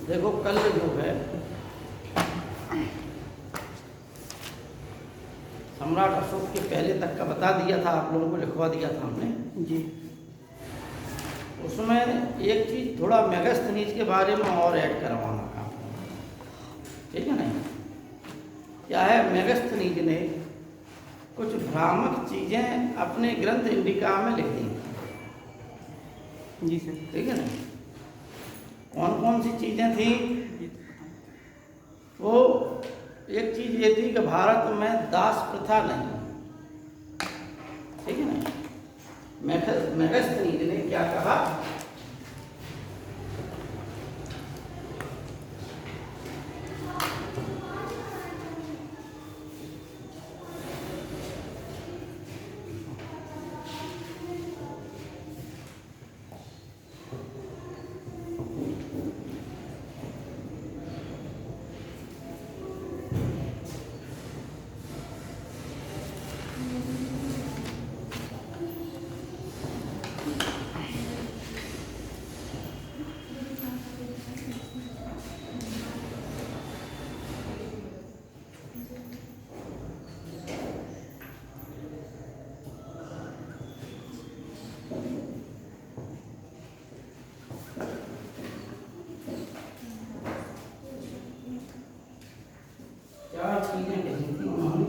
देखो कल जो है सम्राट अशोक के पहले तक का बता दिया था, आप लोगों को लिखवा दिया था हमने जी। उसमें एक चीज़ थोड़ा मेगास्थनीज के बारे में और ऐड करवाना काम, ठीक है नहीं? क्या है, मेगास्थनीज ने कुछ भ्रामक चीज़ें अपने ग्रंथ इंडिका में लिख दी। जी सर। ठीक है ना? कौन कौन सी चीज़ें थी? वो एक चीज़ ये थी कि भारत में दास प्रथा नहीं, ठीक है ना? मेगास्थनीज ने क्या कहा? चार चीज़ें कही थी उन्होंने।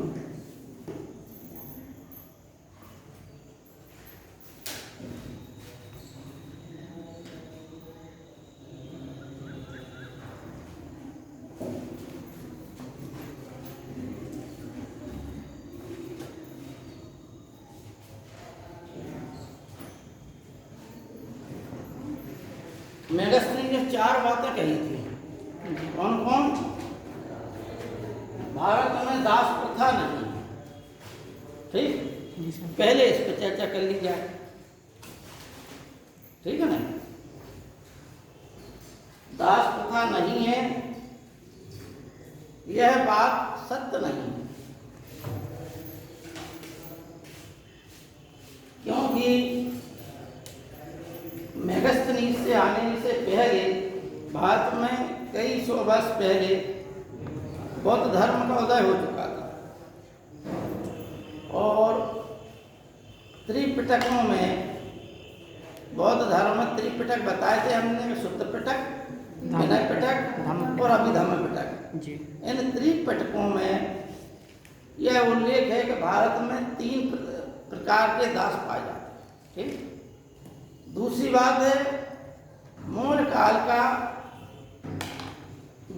मेगास्थनीज ने चार बातें कही थी। कौन कौन? भारत में दास प्रथा नहीं, ठीक? जी सर। पहले इस पर चर्चा कर ली जाए, ठीक है ना? दास प्रथा नहीं है, यह बात सत्य नहीं है, क्योंकि मेगास्थनीज से आने से पहले भारत में कई सौ वर्ष पहले बौद्ध धर्म का उदय हो चुका था और त्रिपिटकों में बौद्ध धर्म में त्रिपिटक बताए थे हमने, शुद्ध पिटक, विनय पिटक और अभिधम्म पिटक। जी। इन त्रिपिटकों में यह उल्लेख है कि भारत में 3 प्रकार के दास पाए जाते हैं, ठीक? दूसरी बात है, मौर्य काल का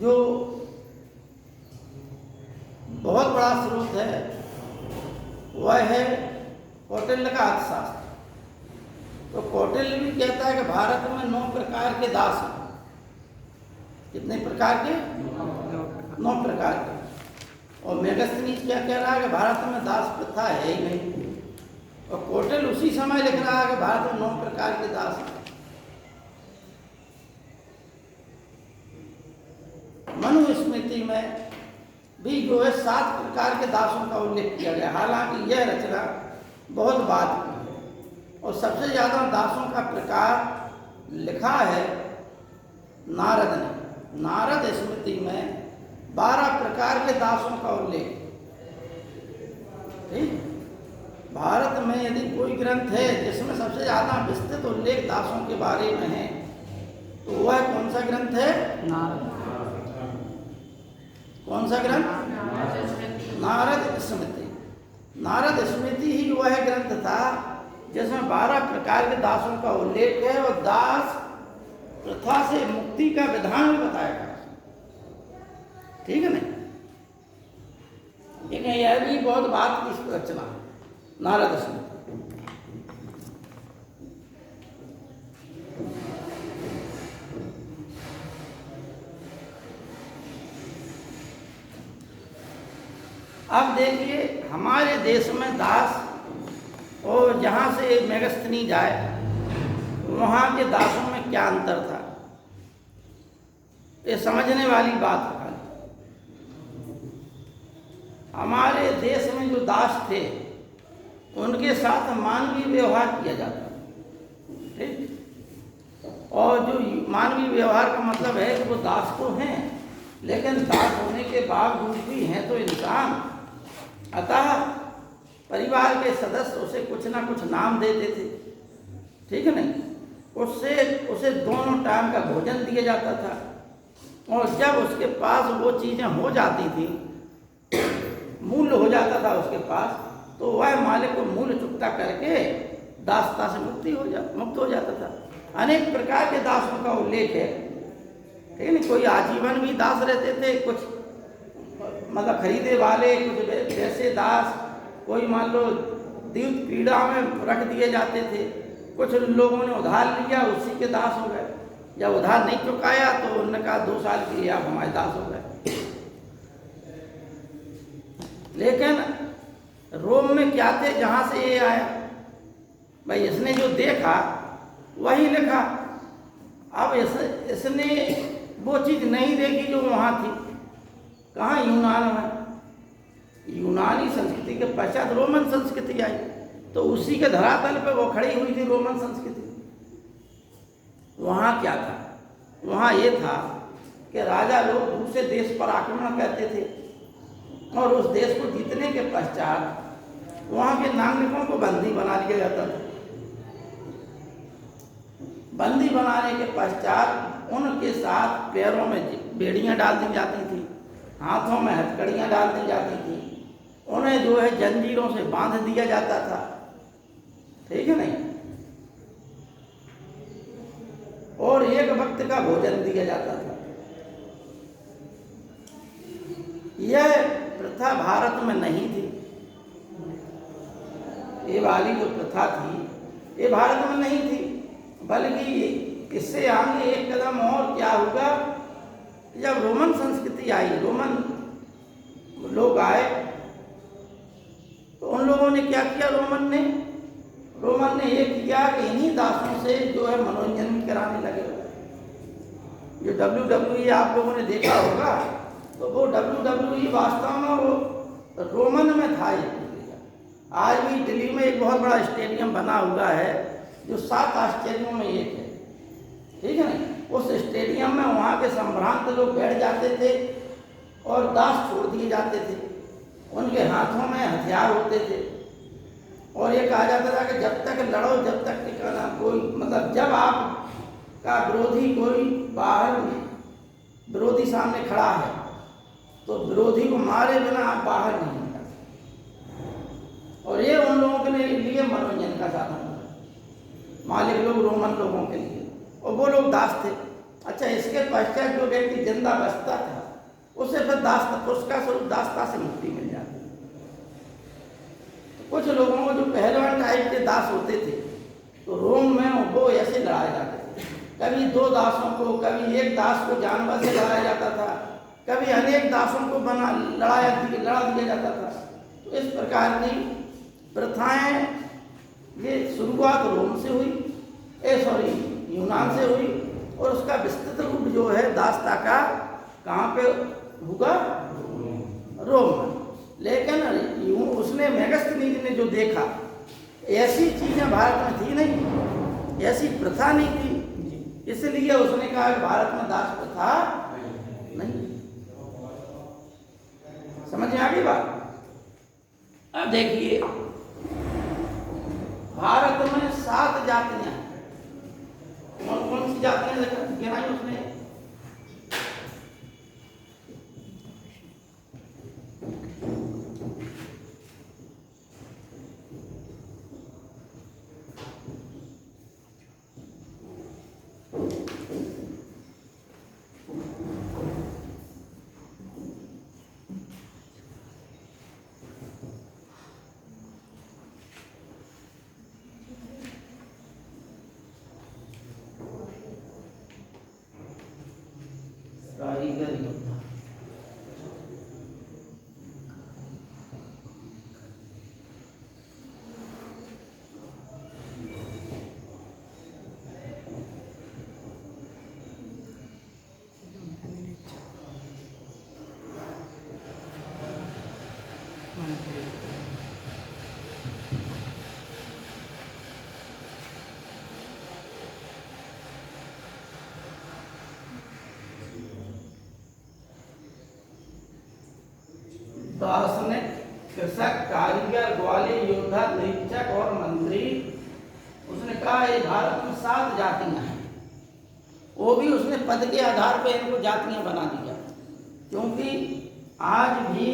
जो बहुत बड़ा स्रोत है वह है कौटिल्य का अर्थशास्त्र। तो कौटिल्य भी कहता है कि भारत में 9 प्रकार के दास हैं। कितने प्रकार के? 9 प्रकार के। और मेगास्थनीज क्या कह रहा है कि भारत में दास प्रथा है ही नहीं, और कौटिल्य उसी समय लिख रहा है कि भारत में 9 प्रकार के दास हैं। मनुस्मृति में भी जो है 7 प्रकार के दासों का उल्लेख किया गया। हालांकि यह रचना बहुत बाद की है और सबसे ज़्यादा दासों का प्रकार लिखा है नारद ने। नारद स्मृति में 12 प्रकार के दासों का उल्लेख, ठीक? भारत में यदि कोई ग्रंथ है जिसमें सबसे ज़्यादा विस्तृत उल्लेख दासों के बारे में है तो वह कौन सा ग्रंथ है? नारद। कौन सा ग्रंथ? नारद स्मृति। नारद स्मृति ही वह ग्रंथ था जिसमें 12 प्रकार के दासों का उल्लेख है और दास प्रथा से मुक्ति का विधान भी बताया गया, ठीक है ना? लेकिन यह भी बहुत बात की रचना है नारद स्मृति। अब देखिए हमारे देश में दास और जहाँ से मेगस्थनी जाए वहाँ के दासों में क्या अंतर था, ये समझने वाली बात है। हमारे देश में जो दास थे उनके साथ मानवीय व्यवहार किया जाता, ठीक। और जो मानवीय व्यवहार का मतलब है कि वो दास तो हैं, लेकिन दास होने के बावजूद भी हैं तो इंसान। अतः परिवार के सदस्य उसे कुछ ना कुछ नाम देते थे, ठीक है नहीं। उसे दोनों टाइम का भोजन दिया जाता था, और जब उसके पास वो चीज़ें हो जाती थी, मूल्य हो जाता था उसके पास, तो वह मालिक को मूल्य चुकता करके दासता से मुक्त हो जाता था। अनेक प्रकार के दासों का उल्लेख है, ठीक है नहीं। कोई आजीवन भी दास रहते थे, कुछ मतलब खरीदे वाले, कुछ वैसे दास, कोई मान लो द्यूत पीड़ा में रख दिए जाते थे, कुछ लोगों ने उधार लिया उसी के दास हो गए। जब उधार नहीं चुकाया तो उन्होंने कहा 2 साल के लिए आप हमारे दास हो गए। लेकिन रोम में क्या थे जहाँ से ये आया, भाई इसने जो देखा वही लिखा। अब इसने वो चीज़ नहीं देखी जो वहाँ थी। कहाँ? यूनान में। यूनानी संस्कृति के पश्चात रोमन संस्कृति आई, तो उसी के धरातल पे वो खड़ी हुई थी रोमन संस्कृति। वहाँ क्या था? वहाँ ये था कि राजा लोग दूसरे देश पर आक्रमण करते थे, और उस देश को जीतने के पश्चात वहाँ के नागरिकों को बंदी बना लिया जाता था। बंदी बनाने के पश्चात उनके साथ पैरों में बेड़ियाँ डाल दी जाती थी, हाथों में हथकड़ियाँ डाल दी जाती थी, उन्हें जो है जंजीरों से बांध दिया जाता था, ठीक है नहीं। और एक वक्त का भोजन दिया जाता था। यह प्रथा भारत में नहीं थी। ये वाली जो प्रथा थी ये भारत में नहीं थी, बल्कि इससे आगे एक कदम और क्या होगा, जब रोमन संस्कृति आई, रोमन लोग आए, तो उन लोगों ने क्या किया, रोमन ने ये किया कि इन्हीं दासों से जो है मनोरंजन भी कराने लगे। जो WWE आप लोगों ने देखा होगा, तो वो WWE वास्तव में वो रोमन में था। आज भी दिल्ली में एक बहुत बड़ा स्टेडियम बना हुआ है जो 7 आश्चर्यों में एक है, ठीक है ना। उस स्टेडियम में वहाँ के संभ्रांत लोग बैठ जाते थे और दास छोड़ दिए जाते थे। उनके हाथों में हथियार होते थे, और ये कहा जाता था कि जब तक लड़ो, जब तक टिकाना कोई, मतलब जब आप का विरोधी कोई बाहर विरोधी सामने खड़ा है तो विरोधी को मारे बिना आप बाहर नहीं निकल। और ये उन लोगों के लिए मनोरंजन का साधन था, मालिक लोग रोमन लोगों के लिए, और वो लोग दास थे। अच्छा, इसके पश्चात जो व्यक्ति जिंदा बचता था उसे फिर दास, उसका स्वरूप दासता से मुक्ति मिल जाती। तो कुछ लोगों को जो पहलवान टाइप के दास होते थे, तो रोम में वो ऐसे लड़ाए जाते थे। कभी 2 दासों को, कभी एक दास को जानवर से लड़ाया जाता था, कभी अनेक दासों को लड़ा दिया जाता था। तो इस प्रकार की प्रथाएं, ये शुरुआत रोम से हुई, यूनान से हुई, और उसका विस्तृत रूप जो है दासता का कहाँ पे होगा, रोम में। लेकिन उसने मेगस्थनीज ने जो देखा, ऐसी चीजें भारत में थी नहीं, ऐसी प्रथा नहीं थी, इसलिए उसने कहा कि भारत में दास प्रथा नहीं। समझ में आ गई बात? अब देखिए, भारत में 7 जातियां, कौन कौन सी जातियां गिनाई उसने? कृषक, कारीगर, ग्वाली, योद्धा, निरीक्षक और मंत्री, उसने कहा ये भारत में 7 जातियां हैं। वो भी उसने पद के आधार पर इनको जातियां बना दिया, क्योंकि आज भी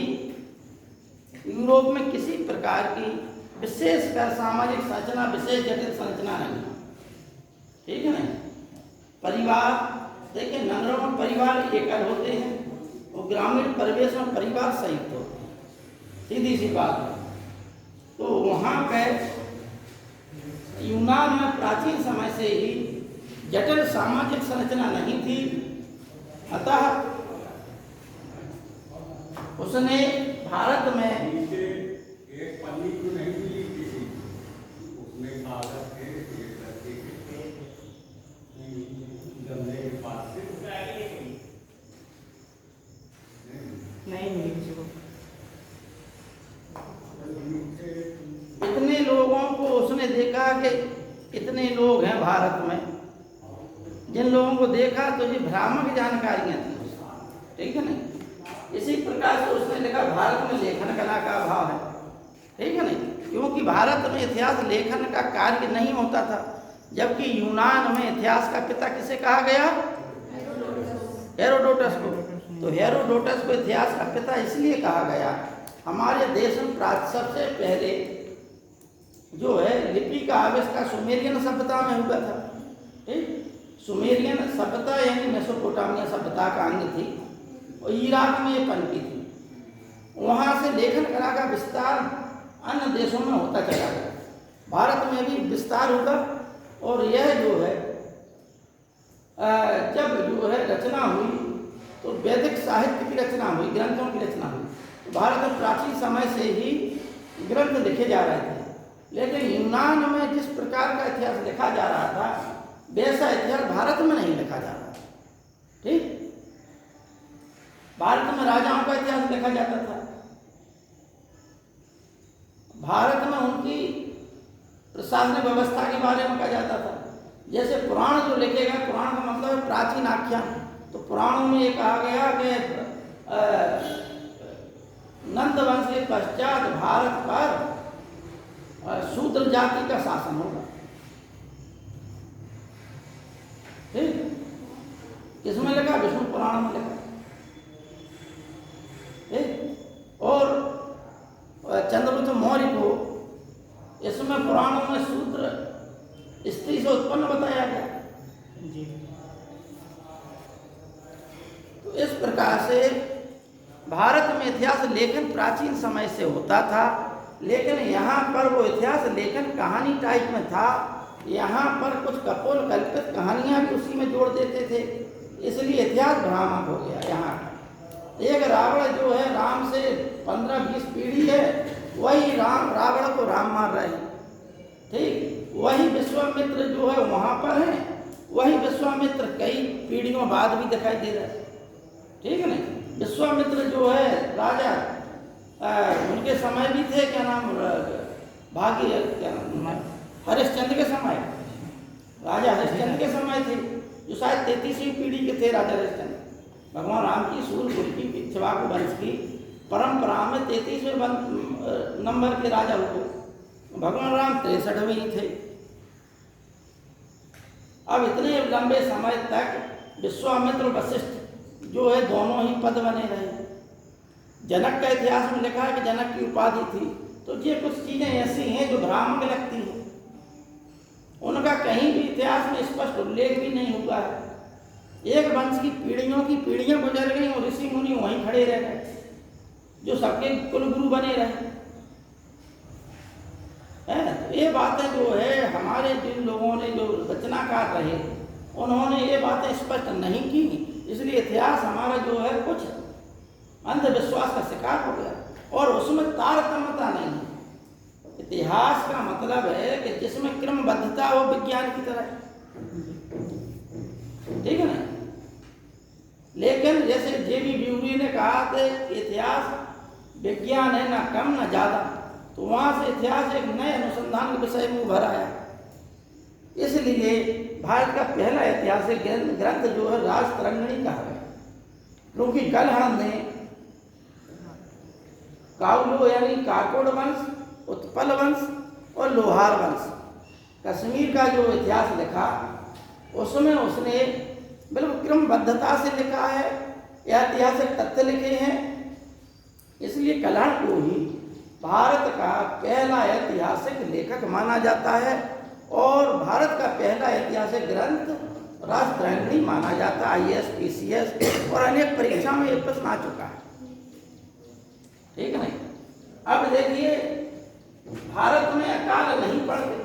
यूरोप में किसी प्रकार की विशेषकर सामाजिक संरचना, विशेष जटिल संरचना नहीं, ठीक है ना। परिवार देखिए, नगरों में परिवार एकल होते हैं और ग्रामीण परिवेश में परिवार संयुक्त होते हैं, सीधी सी बात है। तो वहाँ पे यूनान में प्राचीन समय से ही जटिल सामाजिक संरचना नहीं थी, अतः उसने भारत में एक पन्नी को नहीं मिली किसी, उसमें कागज के एक लड़के के गमले के पास से नहीं मिली किसी को। इतने लोगों को उसने देखा कि इतने लोग हैं भारत में, जिन लोगों को देखा तो ये भ्रामक जानकारियां थी, ठीक है ना। इसी प्रकार से उसने लिखा भारत में लेखन कला का अभाव है, ठीक है नहीं, क्योंकि भारत में इतिहास लेखन का कार्य नहीं होता था, जबकि यूनान में इतिहास का पिता किसे कहा गया? हेरोडोटस को। तो हेरोडोटस को इतिहास का पिता इसलिए कहा गया, हमारे देश में सबसे पहले जो है लिपि का आविष्कार सुमेरियन सभ्यता में हुआ था, ठीक। सुमेरियन सभ्यता यानी मेसोपोटामिया सभ्यता का अंग थी और इराक में ये पनपी थी। वहाँ से लेखन कला का विस्तार अन्य देशों में होता चला गया, भारत में भी विस्तार होगा। और यह जो है जब जो है रचना हुई तो वैदिक साहित्य की रचना हुई, ग्रंथों की रचना हुई। तो भारत में प्राचीन समय से ही ग्रंथ लिखे जा रहे थे, लेकिन यूनान में जिस प्रकार का इतिहास लिखा जा रहा था वैसा इतिहास भारत में नहीं लिखा जा रहा, ठीक। भारत में राजाओं का इतिहास लिखा जाता था, भारत में उनकी प्रशासनिक व्यवस्था के बारे में कहा जाता था। जैसे पुराण जो लिखे गए, पुराण का मतलब है प्राचीन आख्यान, तो पुराणों में ये कहा गया कि नंद वंश के पश्चात भारत पर शूद्र जाति का शासन होगा, ठीक। किसमें लिखा? विष्णु पुराण में लिखा, ठीक। और चंद्रगुप्त मौर्य को इसमें पुराणों में शूद्र स्त्री से उत्पन्न बताया गया जी। तो इस प्रकार से भारत में इतिहास लेखन प्राचीन समय से होता था, लेकिन यहाँ पर वो इतिहास लेखन कहानी टाइप में था। यहाँ पर कुछ कपोल कल्पित कहानियाँ भी उसी में जोड़ देते थे, इसलिए इतिहास भ्रामक हो गया। यहाँ एक रावण जो है राम से 15-20 पीढ़ी है, वही रावण को राम मार रहे हैं, ठीक। वही विश्वामित्र जो है वहाँ पर है, वही विश्वामित्र कई पीढ़ियों बाद भी दिखाई दे रहा है, ठीक है ना। विश्वामित्र जो है राजा उनके समय भी थे, क्या नाम, भाग्य क्या नाम, हरिश्चंद्र के समय, राजा हरिश्चंद्र के समय थे, जो शायद 33वीं पीढ़ी के थे राजा हरिश्चंद्र। भगवान राम की सूर्यकुल की इक्ष्वाकु वंश की परंपरा में 33वें नंबर के राजा हुए, भगवान राम 63वें ही थे। अब इतने लंबे समय तक विश्वामित्र और वशिष्ठ जो है दोनों ही पद बने रहे। जनक का इतिहास में लिखा है कि जनक की उपाधि थी, तो ये कुछ चीजें ऐसी हैं जो भ्रामक लगती हैं, उनका कहीं भी इतिहास में स्पष्ट उल्लेख भी नहीं हुआ है। एक वंश की पीढ़ियां गुजर गई और ऋषि मुनि वहीं खड़े रह गए, जो सबके कुलगुरु बने रहे हैं। तो ये बातें जो है हमारे जिन लोगों ने जो रचनाकार रहे, उन्होंने ये बातें स्पष्ट नहीं की, इसलिए इतिहास हमारा जो है कुछ अंधविश्वास का शिकार हो गया, और उसमें तारतम्यता नहीं है। इतिहास का मतलब है कि जिसमें क्रमबद्धता हो विज्ञान की तरह, ठीक है ना। लेकिन जैसे जेबी ब्यूरी ने कहा कि इतिहास विज्ञान है, ना कम ना ज़्यादा, तो वहाँ से इतिहास एक नए अनुसंधान के विषय में उभर आया। इसलिए भारत का पहला ऐतिहासिक ग्रंथ जो है राजतरंगिणी कहा गया, क्योंकि गलहण ने काउलो यानी काकोड़ वंश, उत्पल वंश और लोहार वंश। कश्मीर का जो इतिहास लिखा उसमें उसने बिल्कुल क्रमबद्धता से लिखा है, ऐतिहासिक तथ्य लिखे हैं। इसलिए कल्हण को ही भारत का पहला ऐतिहासिक लेखक माना जाता है और भारत का पहला ऐतिहासिक ग्रंथ राजतरंगिणी माना जाता है। IAS, PCS और अनेक परीक्षा में ये प्रश्न आ चुका है, ठीक है नहीं। अब देखिए, भारत में अकाल नहीं पड़ते,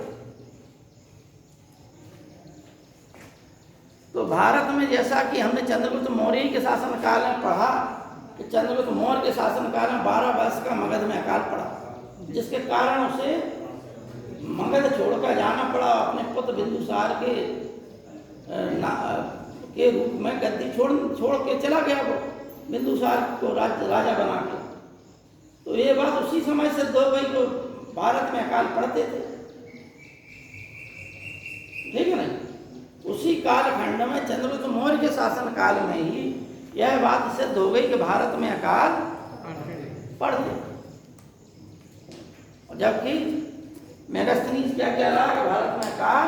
तो भारत में जैसा कि हमने चंद्रगुप्त मौर्य के शासन काल में पढ़ा कि चंद्रगुप्त मौर्य के शासन काल में 12 वर्ष का मगध में अकाल पड़ा, जिसके कारण उसे मगध छोड़कर जाना पड़ा। अपने पुत्र बिंदुसार के रूप में गद्दी छोड़ के चला गया वो, बिंदुसार को राजा बना के। तो ये बात उसी समय से 2 मई को भारत में अकाल पड़ते थे, ठीक है नहीं। उसी कालखंड में चंद्रगुप्त मौर्य के शासन काल में ही यह बात सिद्ध हो गई कि भारत में अकाल पड़ते, और जबकि मेगास्थनीज क्या कह रहा है कि भारत में अकाल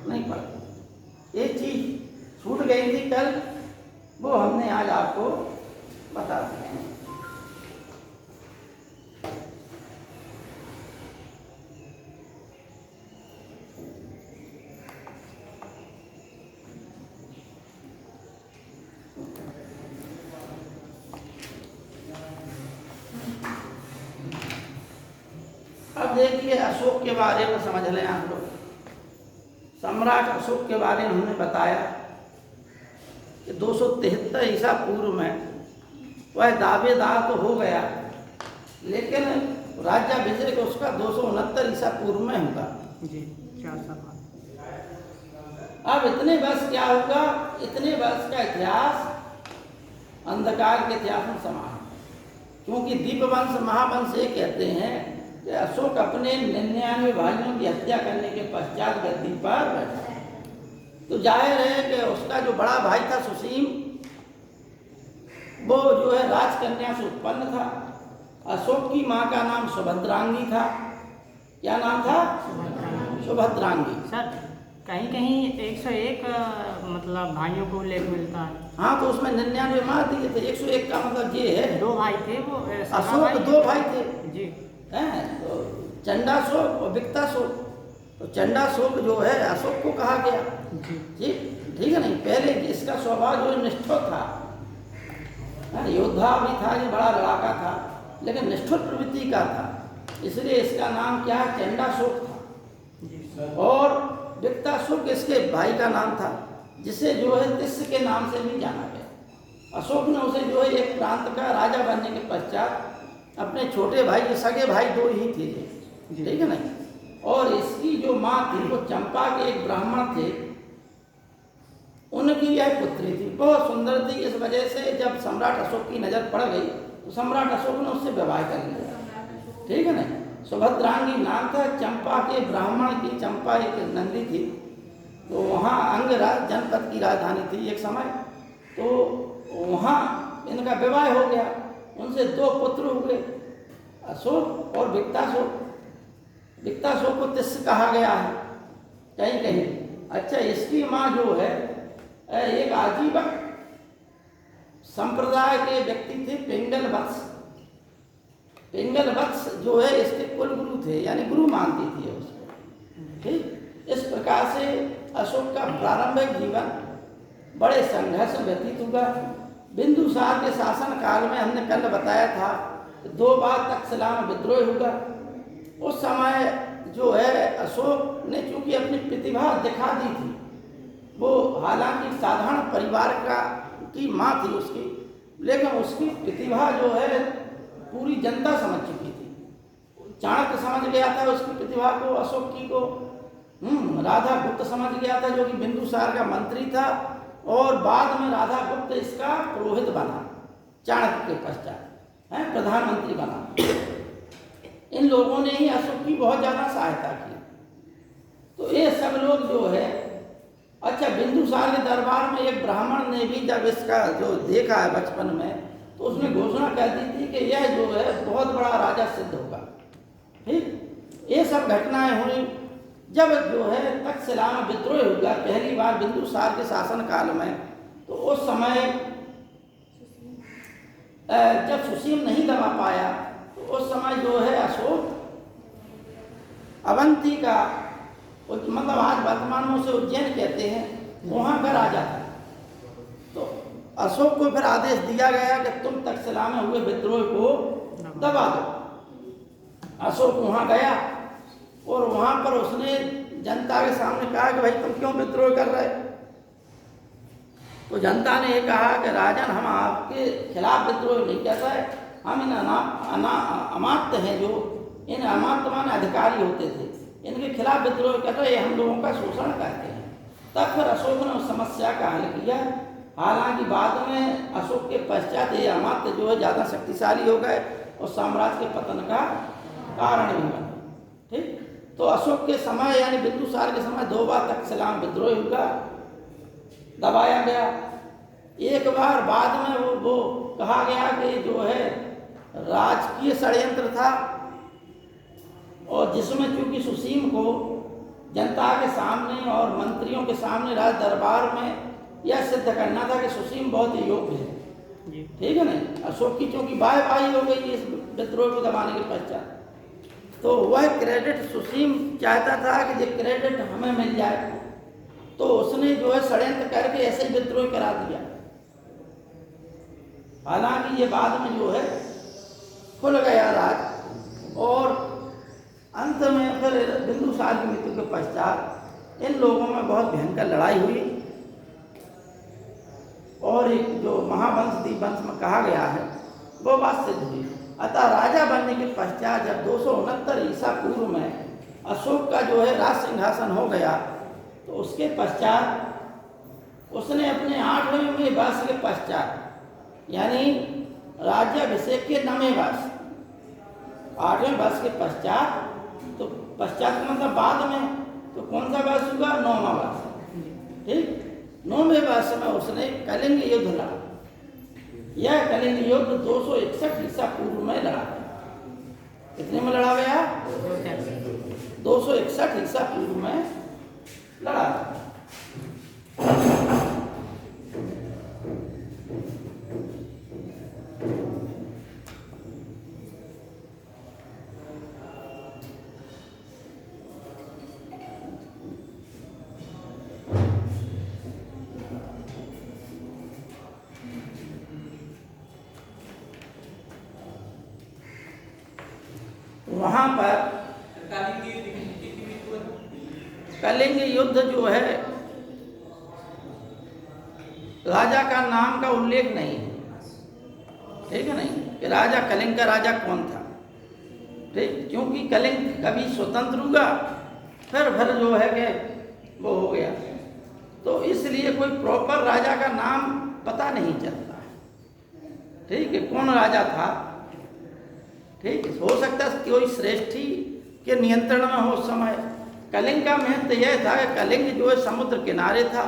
नहीं पड़ते। ये चीज छूट गई थी कल, वो हमने आज आपको बता दिया। अब देखिए, अशोक के बारे में समझ लें आप लोग। सम्राट अशोक के बारे में हमने बताया कि 273 ईसा पूर्व में वह दावेदार तो हो गया, लेकिन राज्याभिषेक उसका 269 ईसा पूर्व में होगा जी, 4 साल। अब इतने वर्ष क्या होगा? इतने वर्ष का इतिहास अंधकार के इतिहास में समा है, क्योंकि दीपवंश महावंश ये कहते हैं कि अशोक अपने 99 भाइयों की हत्या करने के पश्चात गद्दी पर बैठा। तो जाहिर है कि उसका जो बड़ा भाई था सुसीम, वो जो है राजकन्या से उत्पन्न था। अशोक की माँ का नाम सुभद्रांगी था। क्या नाम था? सुभद्रांगी। सर, कहीं कहीं 101 मतलब भाइयों को उल्लेख मिलता है। हाँ, तो उसमें 99 मार दिए थे। 101 का मतलब ये है 2 भाई थे वो, अशोक 2 भाई थे जी हैं, तो चंडाशोक और विक्ताशोक। तो चंडाशोक जो है अशोक को कहा गया जी, ठीक है नहीं। पहले इसका स्वभाव जो निष्ठुर था, योद्धा भी था, ये बड़ा लड़ाका था, लेकिन निष्ठुर प्रवृत्ति का था, इसलिए इसका नाम क्या है? चंडाशोक था। और विक्ताशोक इसके भाई का नाम था, जिसे जो है तिस्य के नाम से भी जाना गया। अशोक ने उसे जो है एक प्रांत का राजा बनने के पश्चात अपने छोटे भाई के सगे भाई 2 ही थे, ठीक है नहीं। और इसकी जो माँ थी वो चंपा के एक ब्राह्मण थे, उनकी यह पुत्री थी, बहुत सुंदर थी। इस वजह से जब सम्राट अशोक की नज़र पड़ गई तो सम्राट अशोक ने उससे विवाह कर लिया, ठीक है नहीं। सुभद्रांगी नाम था। चंपा के ब्राह्मण की, चंपा एक नंदी थी, तो वहाँ अंगराज जनपद की राजधानी थी एक समय, तो वहाँ इनका विवाह हो गया। उनसे 2 पुत्र हुए, अशोक और विक्ताशोक। विक्ताशोक को तिस्य कहा गया है कहीं कहीं। अच्छा, इसकी माँ जो है एक आजीवक संप्रदाय के व्यक्ति थे, पिंगल वत्स। पिंगल वत्स जो है इसके कुल गुरु थे, यानी गुरु मानती थी उसको, ठीक। इस प्रकार से अशोक का प्रारंभिक जीवन बड़े संघर्ष में व्यतीत हुआ। बिंदुसार के शासन काल में हमने कल बताया था 2 बार तक्षशिला में विद्रोह हुआ। उस समय जो है अशोक ने चूंकि अपनी प्रतिभा दिखा दी थी, वो हालांकि साधारण परिवार की माँ थी उसकी, लेकिन उसकी प्रतिभा जो है पूरी जनता समझ चुकी थी। चाणक्य समझ गया था उसकी प्रतिभा को, अशोक की को। राधा गुप्त समझ गया था, जो कि बिंदुसार का मंत्री था, और बाद में राधा गुप्त इसका पुरोहित बना, चाणक्य के पश्चात है प्रधानमंत्री बना। इन लोगों ने ही अशोक की बहुत ज़्यादा सहायता की। तो ये सब लोग जो है, अच्छा, बिंदुसार के दरबार में एक ब्राह्मण ने भी जब इसका जो देखा है बचपन में, तो उसने घोषणा कर दी थी कि यह जो है बहुत बड़ा राजा सिद्ध होगा। ठीक, ये सब घटनाएं हुई जब जो है तक्षशिला में विद्रोह हुआ पहली बार बिंदुसार के शासन काल में। तो उस समय जब सुसीम नहीं दबा पाया तो उस समय जो है अशोक अवंती का, मतलब आज वर्तमान में उसे उज्जैन कहते हैं, वहाँ का राजा था। तो अशोक को फिर आदेश दिया गया कि तुम तक्षशिला में हुए विद्रोह को दबा दो। अशोक वहाँ गया और वहाँ पर उसने जनता के सामने कहा कि भाई तुम क्यों विद्रोह कर रहे। तो जनता ने ये कहा कि राजन, हम आपके खिलाफ विद्रोह नहीं कर रहे, हम इन अमात्य हैं, जो इन अमात्य माने अधिकारी होते थे, इनके खिलाफ विद्रोह कर रहे, हम लोगों का शोषण करते हैं। तब फिर अशोक ने उस समस्या का हल किया। हालांकि बाद में अशोक के पश्चात ये अमात्य जो है ज़्यादा शक्तिशाली हो गए और साम्राज्य के पतन का कारण भी बने। ठीक, तो अशोक के समय यानी बिंदुसार के समय 2 बार तक्षशिला में विद्रोह हुआ, दबाया गया। एक बार बाद में वो कहा गया कि जो है राजकीय षड्यंत्र था, और जिसमें चूंकि सुसीम को जनता के सामने और मंत्रियों के सामने राज दरबार में यह सिद्ध करना था कि सुसीम बहुत योग्य है। ठीक है ना। अशोक की चूंकि वाहवाही हो गई इस विद्रोह को दबाने के पश्चात, तो वह क्रेडिट सुसीम चाहता था कि ये क्रेडिट हमें मिल जाए। तो उसने जो है षड्यंत्र करके ऐसे ही विद्रोह करा दिया। हालांकि ये बाद में जो है खुल गया राज, और अंत में फिर बिंदुसार की मृत्यु के पश्चात इन लोगों में बहुत भयंकर लड़ाई हुई, और एक जो महावंश दीपवंश में कहा गया है वो बात सिद्ध हुई। अतः राजा बनने के पश्चात जब 269 ईसा पूर्व में अशोक का जो है राज सिंहासन हो गया, तो उसके पश्चात उसने अपने 8वें वर्ष के पश्चात यानी राज्याभिषेक के 9वें वर्ष, 8वें वर्ष के पश्चात, तो पश्चात का मतलब बाद में, तो कौन सा वर्ष हुआ? 9वां वर्ष। ठीक, 9वें वर्ष में उसने कलिंग युद्ध लड़ा। यह कलिंग युद्ध 261 ईसा पूर्व में लड़ा गया। कितने में लड़ा गया? 261 ईसा पूर्व में लड़ा। वहां पर कलिंग युद्ध जो है राजा का नाम का उल्लेख नहीं है। ठीक है नहीं कि राजा कलिंग का राजा कौन था। ठीक, क्योंकि कलिंग कभी स्वतंत्र हुआ फिर जो है कि वो हो गया, तो इसलिए कोई प्रॉपर राजा का नाम पता नहीं चलता है। ठीक है, कौन राजा था। ठीक, हो सकता है कोई श्रेष्ठी के नियंत्रण में हो उस समय। कलिंग का महत्व यह था कि कलिंग जो है समुद्र किनारे था।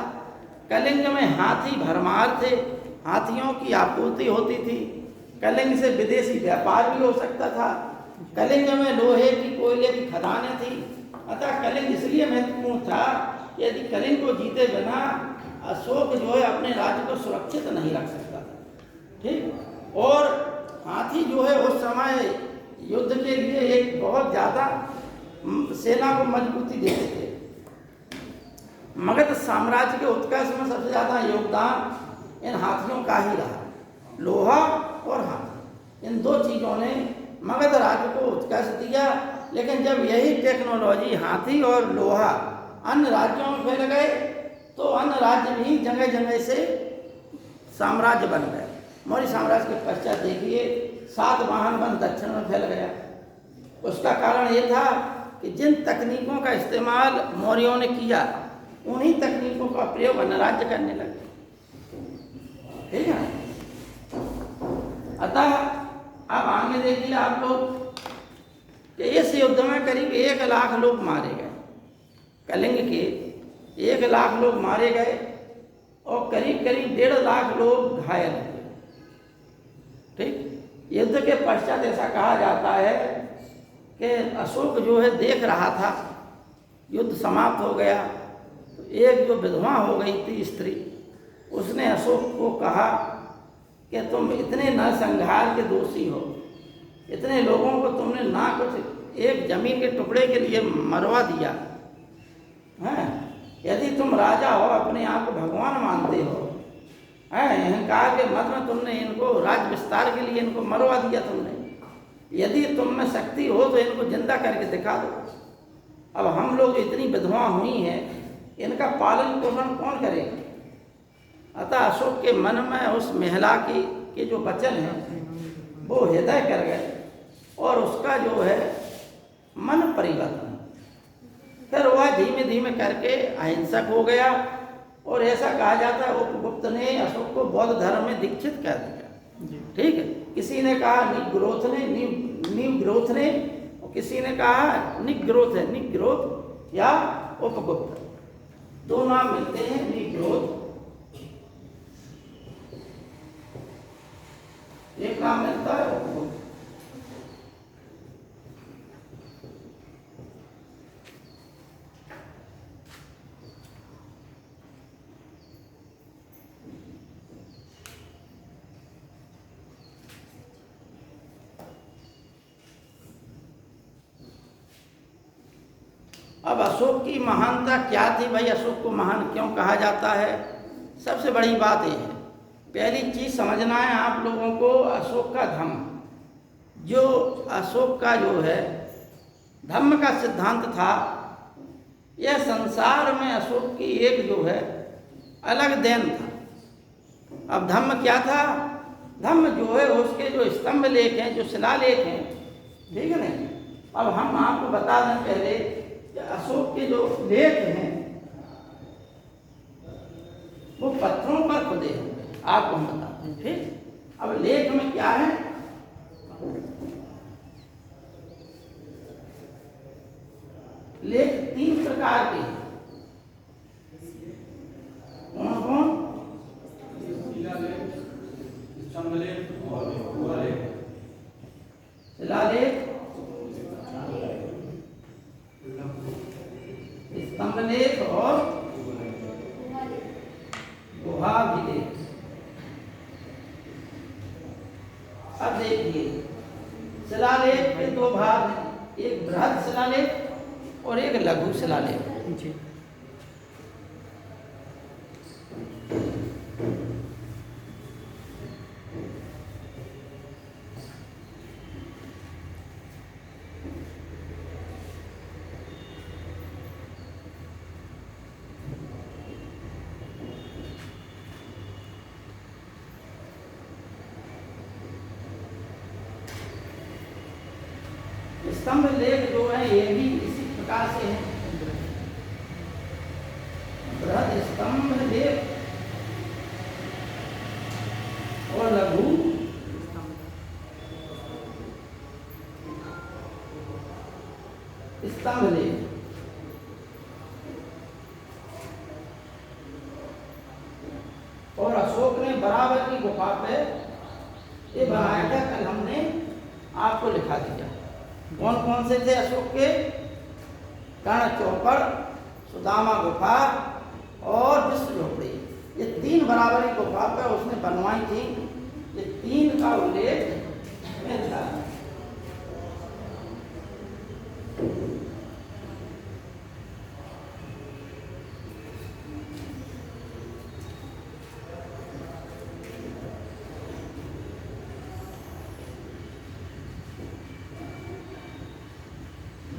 कलिंग में हाथी भरमार थे, हाथियों की आपूर्ति होती थी। कलिंग से विदेशी व्यापार भी हो सकता था। कलिंग में लोहे की, कोयले की खदानें थी। अतः कलिंग इसलिए महत्वपूर्ण था, यदि कलिंग को जीते बिना अशोक जो है अपने राज्य को सुरक्षित नहीं रख सकता था। ठीक, और हाथी जो है उस समय युद्ध के लिए एक बहुत ज़्यादा सेना को मजबूती देते थे। मगध साम्राज्य के उत्कर्ष में सबसे ज़्यादा योगदान इन हाथियों का ही रहा। लोहा और हाथी, इन 2 चीज़ों ने मगध राज्य को उत्कर्ष दिया। लेकिन जब यही टेक्नोलॉजी हाथी और लोहा अन्य राज्यों में फैल गए, तो अन्य राज्य भी जगह जगह से साम्राज्य बन गए। मौर्य साम्राज्य के पश्चात देखिए सातवाहन वंश दक्षिण में फैल गया। उसका कारण ये था कि जिन तकनीकों का इस्तेमाल मौर्यों ने किया, उन्हीं तकनीकों का प्रयोग अन्य राज्य करने लगे। ठीक है। अतः अब आगे देखिए आप लोग कि इस युद्ध में करीब 1 लाख लोग मारे गए। कलिंग के 1 लाख लोग मारे गए और करीब 1.5 लाख लोग घायल हुए। ठीक। युद्ध के पश्चात ऐसा कहा जाता है कि अशोक जो है देख रहा था, युद्ध समाप्त हो गया तो एक जो विधवा हो गई थी स्त्री, उसने अशोक को कहा कि तुम इतने नरसंहार के दोषी हो, इतने लोगों को तुमने ना कुछ एक जमीन के टुकड़े के लिए मरवा दिया हैं। यदि तुम राजा हो, अपने आप को भगवान मानते हो, अहंकार के मत में तुमने इनको राज्य विस्तार के लिए इनको मरवा दिया तुमने, यदि तुम में शक्ति हो तो इनको जिंदा करके दिखा दो। अब हम लोग इतनी विधवा हुई हैं, इनका पालन पोषण कौन करेगा? अतः अशोक के मन में उस महिला के जो वचन हैं वो हृदय कर गए और उसका जो है मन परिवर्तन, फिर वह धीमे धीमे करके अहिंसक हो गया। और ऐसा कहा जाता है उपगुप्त ने अशोक को बौद्ध धर्म में दीक्षित कर दिया। ठीक है, किसी ने कहा निग्रोथ ने, नीव ग्रोथ ने, और किसी ने कहा निग्रोथ है, निग्रोथ या उपगुप्त, दो नाम मिलते हैं। निग्रोथ एक नाम मिलता है उपगुप्त। अब अशोक की महानता क्या थी भाई? अशोक को महान क्यों कहा जाता है? सबसे बड़ी बात यह है, पहली चीज समझना है आप लोगों को, अशोक का धम्म, जो अशोक का जो है धम्म का सिद्धांत था, यह संसार में अशोक की एक जो है अलग देन था। अब धम्म क्या था? धम्म जो है उसके जो स्तंभ लेख हैं, जो शिलालेख हैं, ठीक है ना। अब हम आपको बता दें पहले कि अशोक के जो लेख हैं वो पत्थरों पर खुदे हैं, आपको हम बताते हैं। ठीक, अब लेख में क्या है? लेख तीन प्रकार के हैं। कौन कौन? शिलालेख, स्तंभलेख और गुहाभिलेख। अब देखिए, शिलालेख के दो भाग हैं, एक बृहद शिलालेख और एक लघु शिलालेख। स्तंभ लेख जो है ये भी इसी प्रकार से है। बृहद स्तंभ लेख और लघु स्तंभ लेख। और अशोक ने बराबर की गुफा पे ये बनाया था, कल हमने आपको लिखा दिया। कौन कौन से थे अशोक के? कर्ण चौपड़, सुदामा गुफा और विश्व झोपड़ी। ये तीन बराबरी गुफा पर उसने बनवाई थी। ये तीन का उल्लेख मिलता है।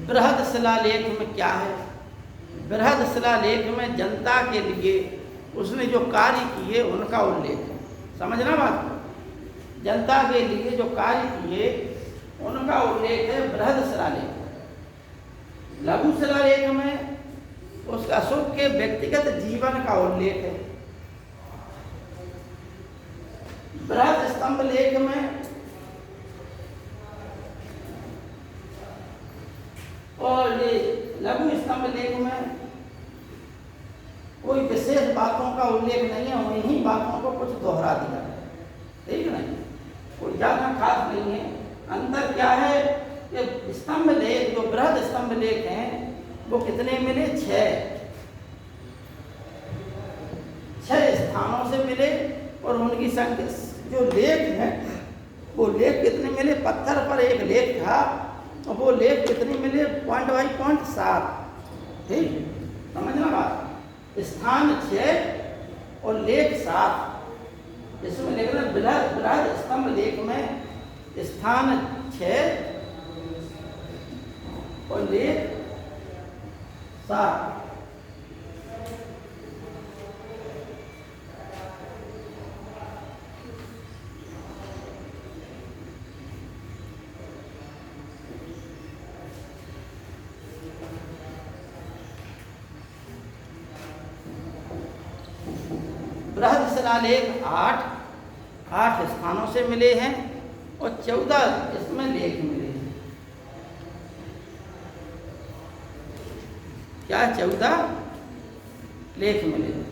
बृहद शिलालेख में क्या है? बृहद शिलालेख में जनता के लिए उसने जो कार्य किए उनका उल्लेख है। समझना बात को, जनता के लिए जो कार्य किए उनका उल्लेख है बृहद शिलालेख। लघु शिलालेख में उस अशोक के व्यक्तिगत जीवन का उल्लेख है। बृहद स्तंभ लेख में और ये लघु स्तंभ लेख में कोई विशेष बातों का उल्लेख नहीं है, उन्हीं बातों को कुछ दोहरा दिया है। ठीक है ना, कोई कोई ज़्यादा खास नहीं है। अंतर क्या है कि स्तंभ लेख, जो बृहद स्तंभ लेख हैं, वो कितने मिले? 6 स्थानों से मिले। और उनकी संख्या, जो लेख है वो लेख कितने मिले? पत्थर पर एक लेख था और वो लेख कितने मिले? Point by point 7। ठीक, समझना बात। स्थान 6 और लेख 7। इसमें लिखना बृहद स्तंभ लेख में स्थान 6 और लेख 7। बृहद शिलालेख 8 स्थानों से मिले हैं और 14 इसमें लेख मिले हैं। क्या? 14 लेख मिले हैं।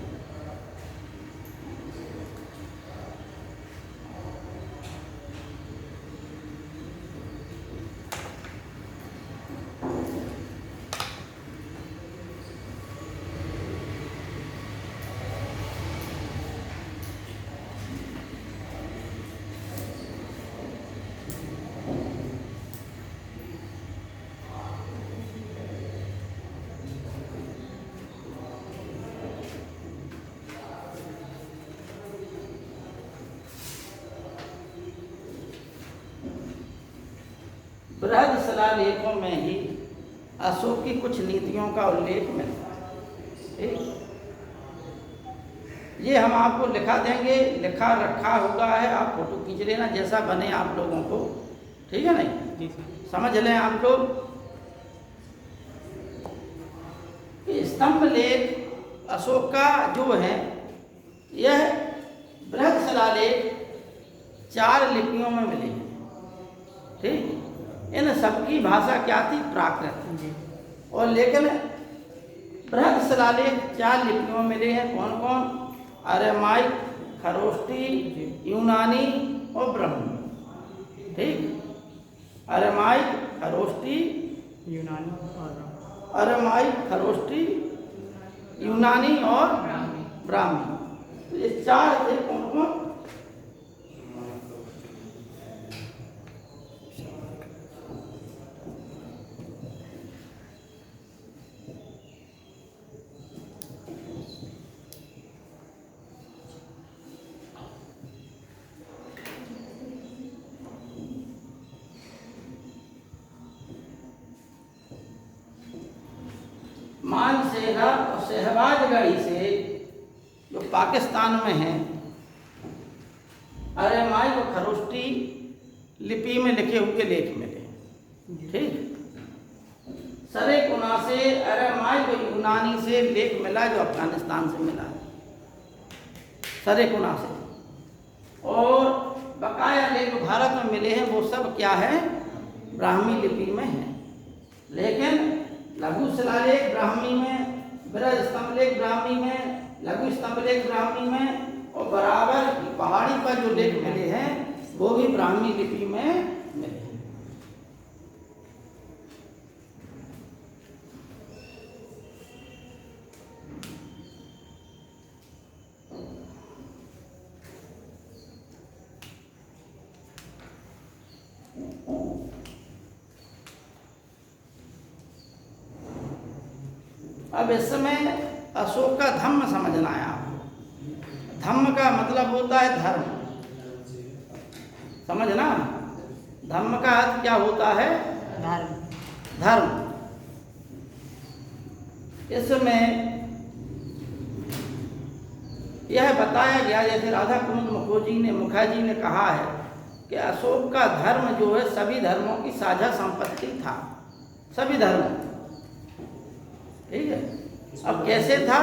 बृहद शिलालेखों में ही अशोक की कुछ नीतियों का उल्लेख मिलता है। ठीक, ये हम आपको लिखा देंगे, लिखा रखा हुआ है, आप फोटो खींच लेना जैसा बने आप लोगों को। ठीक है नहीं? समझ लें आप लोग कि स्तंभ लेख अशोक का जो है, यह बृहद शिलालेख 4 लिपियों में मिले हैं। ठीक, इन सबकी भाषा क्या थी? प्राकृत। और लेकिन बृहद शिलालेख 4 लिपियों में मिले हैं। कौन कौन? अरेमाइक, खरोष्टी, यूनानी और ब्राह्मी। ठीक, अरेमाइक, खरोष्टी, यूनानी अरेमाइक, खरोष्टी, यूनानी और ब्राह्मी। तो ये 4 थे। कौन कौन? मानसेरा और शहबाजगढ़ी से, जो पाकिस्तान में है, अरेमाइक और खरोष्टी लिपि में लिखे हुए लेख मिले। ठीक, सरेकुना से अरेमाइक और यूनानी से लेख मिला, जो अफगानिस्तान से मिला है, सरेकुना से। और बकाया लेख भारत में मिले हैं, वो सब क्या है? ब्राह्मी लिपि में है। लेकिन लघु शिलालेख ब्राह्मी में, बृहद स्तंभ लेख ब्राह्मी में, लघु स्तंभ लेख ब्राह्मी में, और बराबर पहाड़ी पर जो लेख मिले हैं वो भी ब्राह्मी लिपि में मिले हैं। अब इसमें अशोक का धम्म समझना है आपको। धम्म का मतलब होता है धर्म, समझना। धम्म का अर्थ क्या होता है? धर्म। इसमें यह बताया गया, जैसे राधा कुंज मुखर्जी ने कहा है कि अशोक का धर्म जो है सभी धर्मों की साझा संपत्ति था, सभी धर्म। ठीक है, अब कैसे था?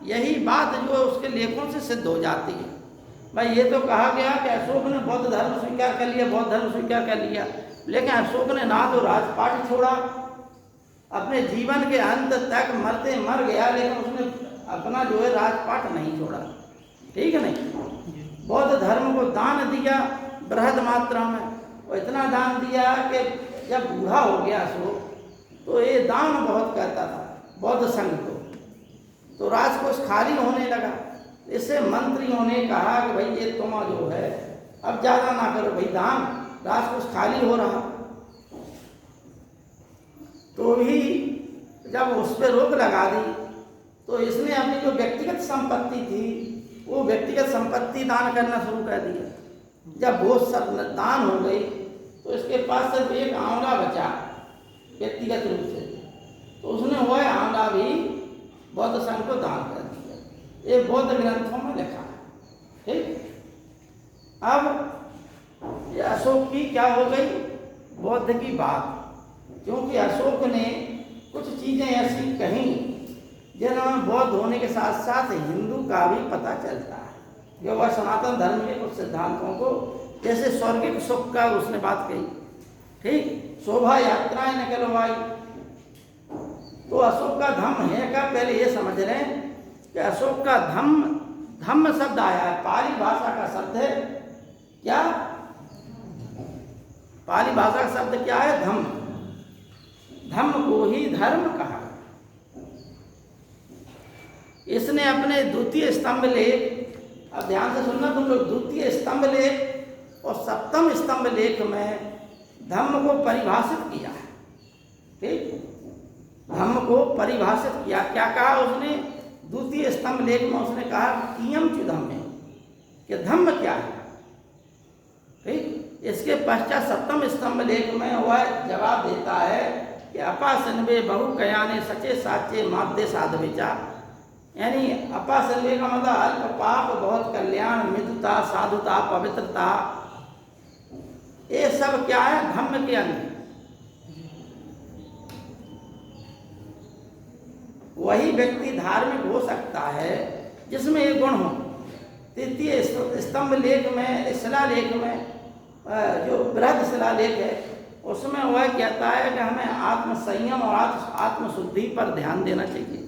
यही बात जो उसके लेखों से सिद्ध हो जाती है। भाई ये तो कहा गया कि अशोक ने बौद्ध धर्म स्वीकार कर लिया, बौद्ध धर्म स्वीकार कर लिया, लेकिन अशोक ने ना तो राजपाट छोड़ा, अपने जीवन के अंत तक मरते मर गया, लेकिन उसने अपना जो है राजपाट नहीं छोड़ा। ठीक है नहीं? बौद्ध धर्म को दान दिया, बृहद मात्रा में, और इतना दान दिया कि जब बूढ़ा हो गया अशोक तो ये दान बहुत करता था बौद्ध संघ को, तो राजकोष खाली होने लगा। इससे मंत्रियों ने कहा कि भाई ये तुम जो है अब ज़्यादा ना करो भाई दान, राजकोष खाली हो रहा। तो भी जब उस पर रोक लगा दी तो इसने अपनी जो व्यक्तिगत संपत्ति थी वो व्यक्तिगत संपत्ति दान करना शुरू कर दिया। जब वो सब दान हो गई तो इसके पास सिर्फ एक आंवला बचा व्यक्तिगत रूप से, तो उसने वह आंवला भी बौद्ध संघ को दान कर दिया। ये बौद्ध ग्रंथों में लिखा है। ठीक, अब ये अशोक की क्या हो गई, बौद्ध की बात, क्योंकि अशोक ने कुछ चीज़ें ऐसी कहीं जिन्होंने बौद्ध होने के साथ साथ हिंदू का भी पता चलता है, जो वह सनातन धर्म के कुछ सिद्धांतों को, जैसे स्वर्गिक सुख का उसने बात कही। ठीक, शोभा यात्राएं निकलवाई। तो अशोक का धम्म है क्या, पहले ये समझ लें कि अशोक का धम्म शब्द आया है, पाली भाषा का शब्द है क्या, पाली भाषा का शब्द क्या है, धम्म। धम्म को ही धर्म कहा। इसने अपने द्वितीय स्तंभ लेख, अब ध्यान से सुनना तुम लोग, द्वितीय स्तंभ लेख और सप्तम स्तंभ लेख में धम्म को परिभाषित किया है। ठीक, धम्म को परिभाषित किया, क्या कहा उसने, द्वितीय स्तंभ लेख में उसने कहा कियम चु धम्मे, कि धम्म क्या है। ठीक, इसके पश्चात सप्तम स्तंभ लेख में वह जवाब देता है कि अपासनवे बहु कयाने सचे साचे माध्य साधविचा, यानी अपासनवे का मतलब अल्प पाप बहुत कल्याण, मित्रता, साधुता, पवित्रता, ये सब क्या है, धम्म के अंग। वही व्यक्ति धार्मिक हो सकता है जिसमें ये गुण हो। तृतीय स्तंभ लेख में, शिलालेख में, जो बृहद शिलालेख है उसमें वह कहता है कि हमें आत्म संयम और आत्मशुद्धि पर ध्यान देना चाहिए।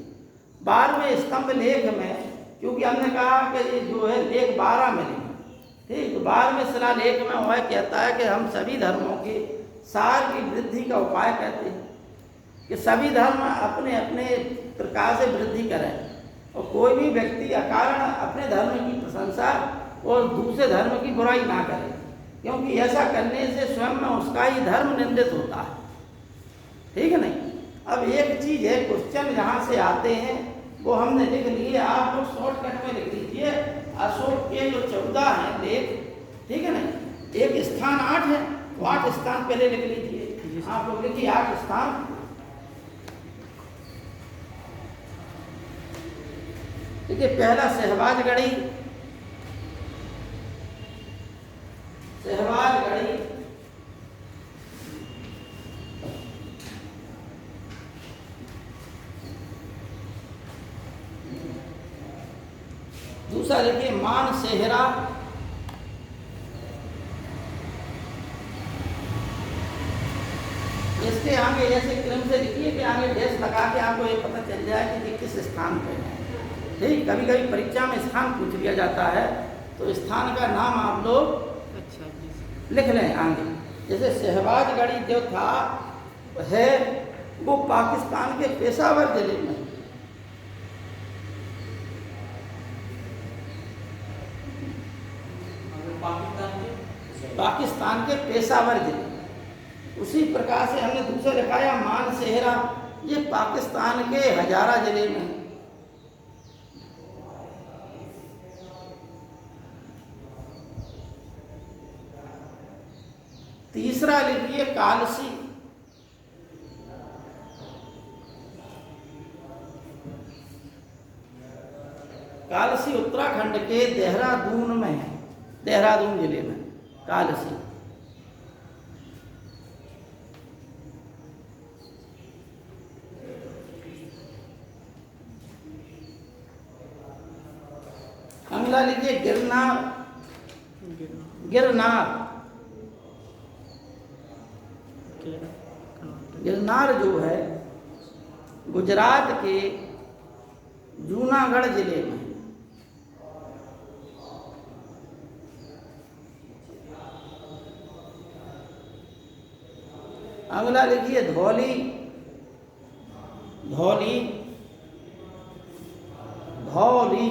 12वें स्तंभ लेख में, क्योंकि हमने कहा कि ये जो है लेख 12 में लिखे, ठीक, 12वें शिलालेख में वह कहता है कि हम सभी धर्मों के सार की वृद्धि का उपाय कहते हैं, कि सभी धर्म अपने अपने प्रकार से वृद्धि करें और कोई भी व्यक्ति अकारण अपने धर्म की प्रशंसा और दूसरे धर्म की बुराई ना करे, क्योंकि ऐसा करने से स्वयं में उसका ही धर्म निंदित होता है। ठीक है नहीं। अब एक चीज़ है, क्वेश्चन जहाँ से आते हैं वो हमने लिख लिए, आप लोग शॉर्टकट में लिख लीजिए। अशोक के जो 14 हैं लेख, ठीक है नहीं, एक स्थान 8 है, तो 8 स्थान पहले लिख लीजिए। आप लोग लिखिए 8 स्थान। देखिए, पहला सहवाजगढ़ी, सहवाजगढ़ी, दूसरा देखिए मानसेहरा, इसके आगे ऐसे क्रम से लिखिए कि आगे डैश लगा के आपको ये पता चल जाए कि किस स्थान पे है। ठीक, कभी कभी परीक्षा में स्थान पूछ लिया जाता है तो स्थान का नाम आप लोग लिख लें आगे। जैसे सहवाजगढ़ी जो था है वो पाकिस्तान के पेशावर जिले में, पाकिस्तान के पेशावर जिले। उसी प्रकार से हमने दूसरा लिखाया मानसेहरा, ये पाकिस्तान के हजारा जिले में। तीसरा लिखिए कालसी, कालसी उत्तराखंड के देहरादून में है, देहरादून जिले में कालसी। अगला लिखिए गिरनार, गिरनार, गिरनार जो है गुजरात के जूनागढ़ जिले में। 4 अगला लिखिए धौली, धौली, धौली,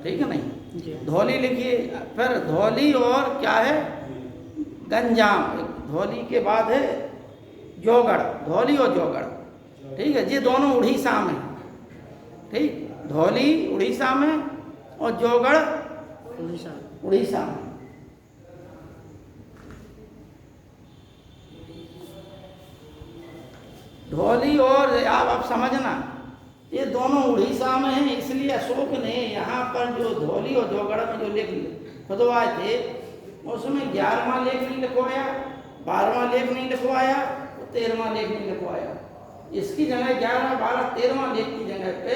ठीक है नहीं, जी। धौली लिखिए। फिर धौली और क्या है, गंजाम। धौली के बाद है जोगड़, धौली और जोगड़, ठीक है। ये दोनों उड़ीसा में, ठीक, धौली उड़ीसा में और जोगड़ उड़ीसा। उड़ीसा में। धौली और आप समझना, ये दोनों उड़ीसा में हैं, इसलिए अशोक ने यहाँ पर जो धौली और जोगड़ में जो लेख खुदवाए थे उसमें 11वां लेख नहीं लिखवाया, 12वां लेख नहीं लिखवाया, 13वां लेख नहीं लिखवाया। इसकी जगह 11, 12, 13वां लेख की जगह पे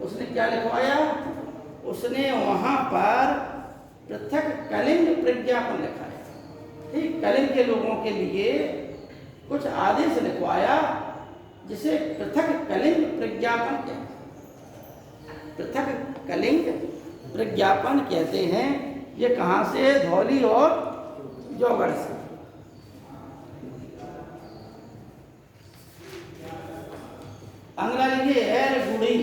उसने क्या लिखवाया, उसने वहाँ पर पृथक कलिंग प्रज्ञापन लिखा है, ठीक, कलिंग के लोगों के लिए कुछ आदेश लिखवाया जिसे पृथक कलिंग प्रज्ञापन कहते हैं, पृथक कलिंग प्रज्ञापन कहते हैं। ये कहाँ से, धौली और जोगड़ से। अगला लिखिए एरगुड़ी,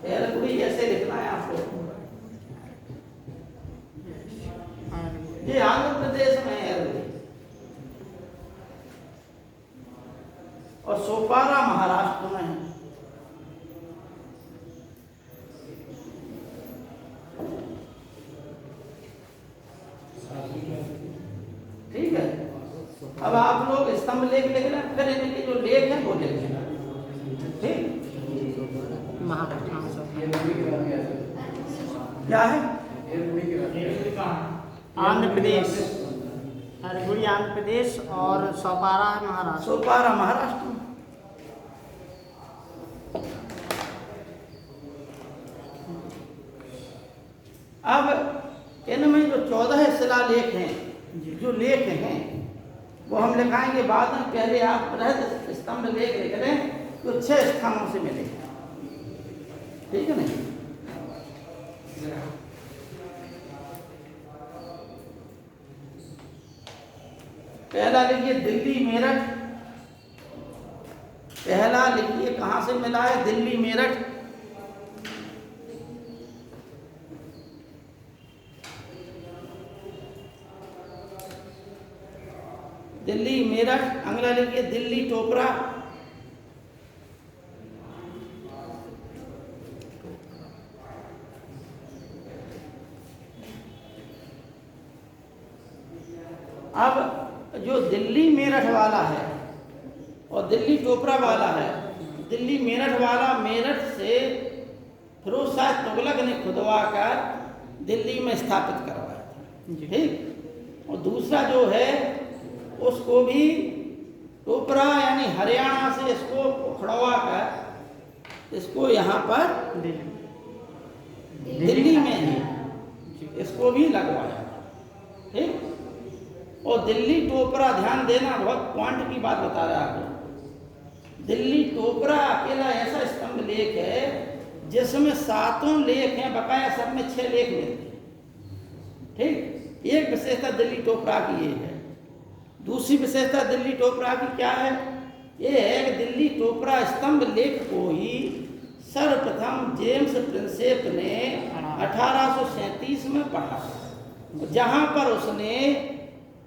एरगुड़ी ऐसे लिखना है आपको, ये आंध्र प्रदेश में है एरगुड़ी, और सोपारा महाराष्ट्र में है। ठीक है, अब आप लोग स्तंभ लेख लिख लें, फिर इनके जो लेख हैं वो लिख लें, ठीक। महाराष्ट्र क्या है, आंध्र प्रदेश, अरगुड़ी आंध्र प्रदेश और सोपारा महाराष्ट्र। सोपारा महाराष्ट्र में। अब इनमें जो 14 शिलालेख हैं, जो लेख हैं वो हम लिखाएंगे बाद में। पहले आप बृहद स्तंभ लेख लिख लें तो 6 स्थानों से मिलेगा, ठीक है नहीं। पहला लिखिए दिल्ली मेरठ, पहला लिखिए कहाँ से मिला है, दिल्ली मेरठ। दिल्ली मेरठ। अगला लिखिए दिल्ली टोपरा, अब जो दिल्ली मेरठ वाला है और दिल्ली टोपरा वाला है, दिल्ली मेरठ वाला मेरठ से फिरोज शाह तुगलक ने खुदवा कर दिल्ली में स्थापित करवाया था, ठीक। और दूसरा जो है उसको भी टोपरा यानी हरियाणा से इसको उखड़वा कर इसको यहाँ पर दिल्ली में ही इसको भी लगवाया, ठीक। और दिल्ली टोपरा, ध्यान देना, बहुत पॉइंट की बात बता रहा है आपको। दिल्ली टोपरा अकेला ऐसा स्तंभ लेख है जिसमें 7 लेख हैं, बकाया सब में 6 लेख मिलते हैं, ठीक। एक विशेषता दिल्ली टोपरा की ये है। दूसरी विशेषता दिल्ली टोपरा की क्या है, ये है कि दिल्ली टोपरा स्तंभ लेख को ही सर्वप्रथम जेम्स प्रिंसेप ने 1837 में पढ़ा, जहाँ पर उसने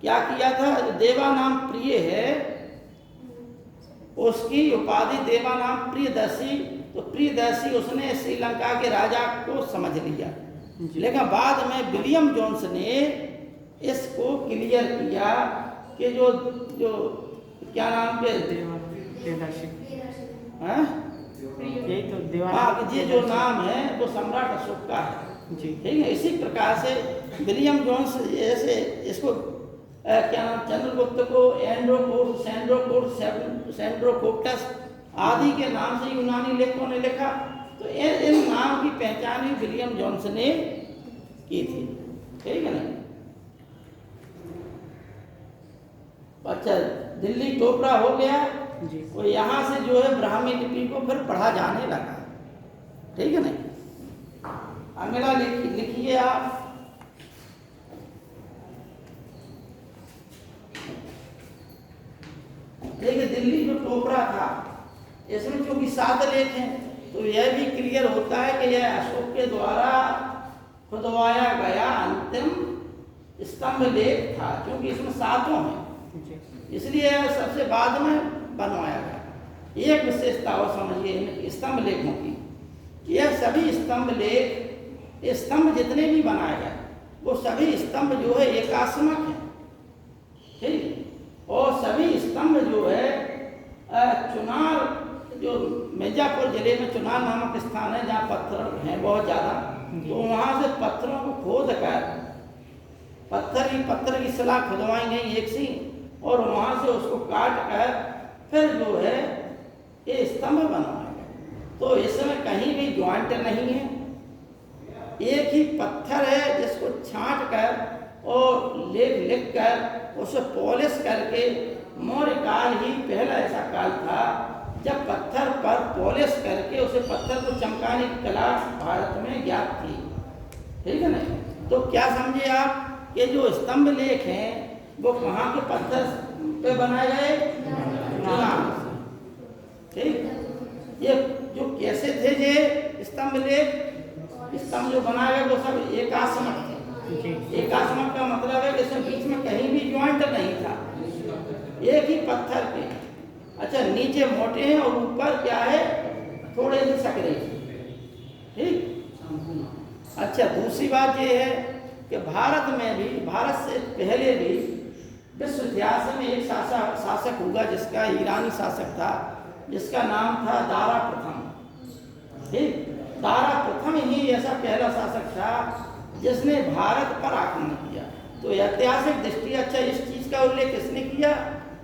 क्या किया था, देवानाम प्रिय है उसकी उपाधि देवानाम प्रियदर्शी, तो प्रियदर्शी उसने श्रीलंका के राजा को समझ लिया। लेकिन बाद में विलियम जोन्स ने इसको क्लियर किया कि जो जो क्या नाम के यही तो हाँ, ये जो नाम है वो सम्राट अशोक का है, ठीक है। इसी प्रकार से विलियम जोन्स ऐसे इसको क्या नाम, चंद्रगुप्त को एंड्रोकोर्स, सैंड्रोकोर्स, सैंड्रोकोप्टस आदि के नाम से यूनानी लेखकों ने लिखा। तो इन नाम की पहचान ही विलियम जोन्स ने की थी, ठीक है ना। अच्छा, दिल्ली टोपरा हो गया, तो यहाँ से जो है ब्राह्मी लिपि को फिर पढ़ा जाने लगा, ठीक है ना। अगला लिखिए आप टोपरा था। इसमें चूंकि 7 लेख हैं तो यह भी क्लियर होता है कि यह अशोक के द्वारा खुदवाया गया अंतिम स्तंभ लेख था, क्योंकि इसमें 7 हैं, इसलिए यह सबसे बाद में बनवाया गया। एक विशेषता और समझिए स्तंभ लेखों की, यह सभी स्तंभ लेख, स्तंभ जितने भी बनाए गए वो सभी स्तंभ जो है एकास्मक है, ठीक। और सभी स्तंभ जो है चुनार, जो मिर्जापुर जिले में चुनार नामक स्थान है जहाँ पत्थर हैं बहुत ज़्यादा, तो वहाँ से पत्थरों को खोद कर पत्थर की शिला खुदवाई गई एक सी, और वहाँ से उसको काट कर फिर जो है ये स्तंभ बनवाए गए। तो इसमें कहीं भी ज्वाइंट नहीं है, एक ही पत्थर है जिसको छांट कर और लेख लिख कर उसे पॉलिश करके, मौर्य काल ही पहला ऐसा काल था जब पत्थर पर पॉलिश करके उसे पत्थर को चमकाने की कला भारत में ज्ञात थी, ठीक है ना। तो क्या समझे आप कि जो स्तंभ लेख हैं वो कहाँ के पत्थर पे बनाए गए, चुनार, ठीक। ये जो कैसे थे ये स्तंभ लेख, स्तंभ जो बनाए गए वो सब एकास्मक थे। एकास्मक का मतलब है कि इसमें बीच में कहीं भी ज्वाइंट नहीं था, एक ही पत्थर के, अच्छा नीचे मोटे हैं और ऊपर क्या है थोड़े से सकरे, ठीक। अच्छा दूसरी बात ये है कि भारत में भी, भारत से पहले भी विश्व इतिहास में एक शासक हुआ जिसका ईरानी शासक था, जिसका नाम था दारा प्रथम, ठीक। दारा प्रथम ही ऐसा पहला शासक था जिसने भारत पर आक्रमण किया। तो ऐतिहासिक दृष्टि, अच्छा इस चीज का उल्लेख किसने किया,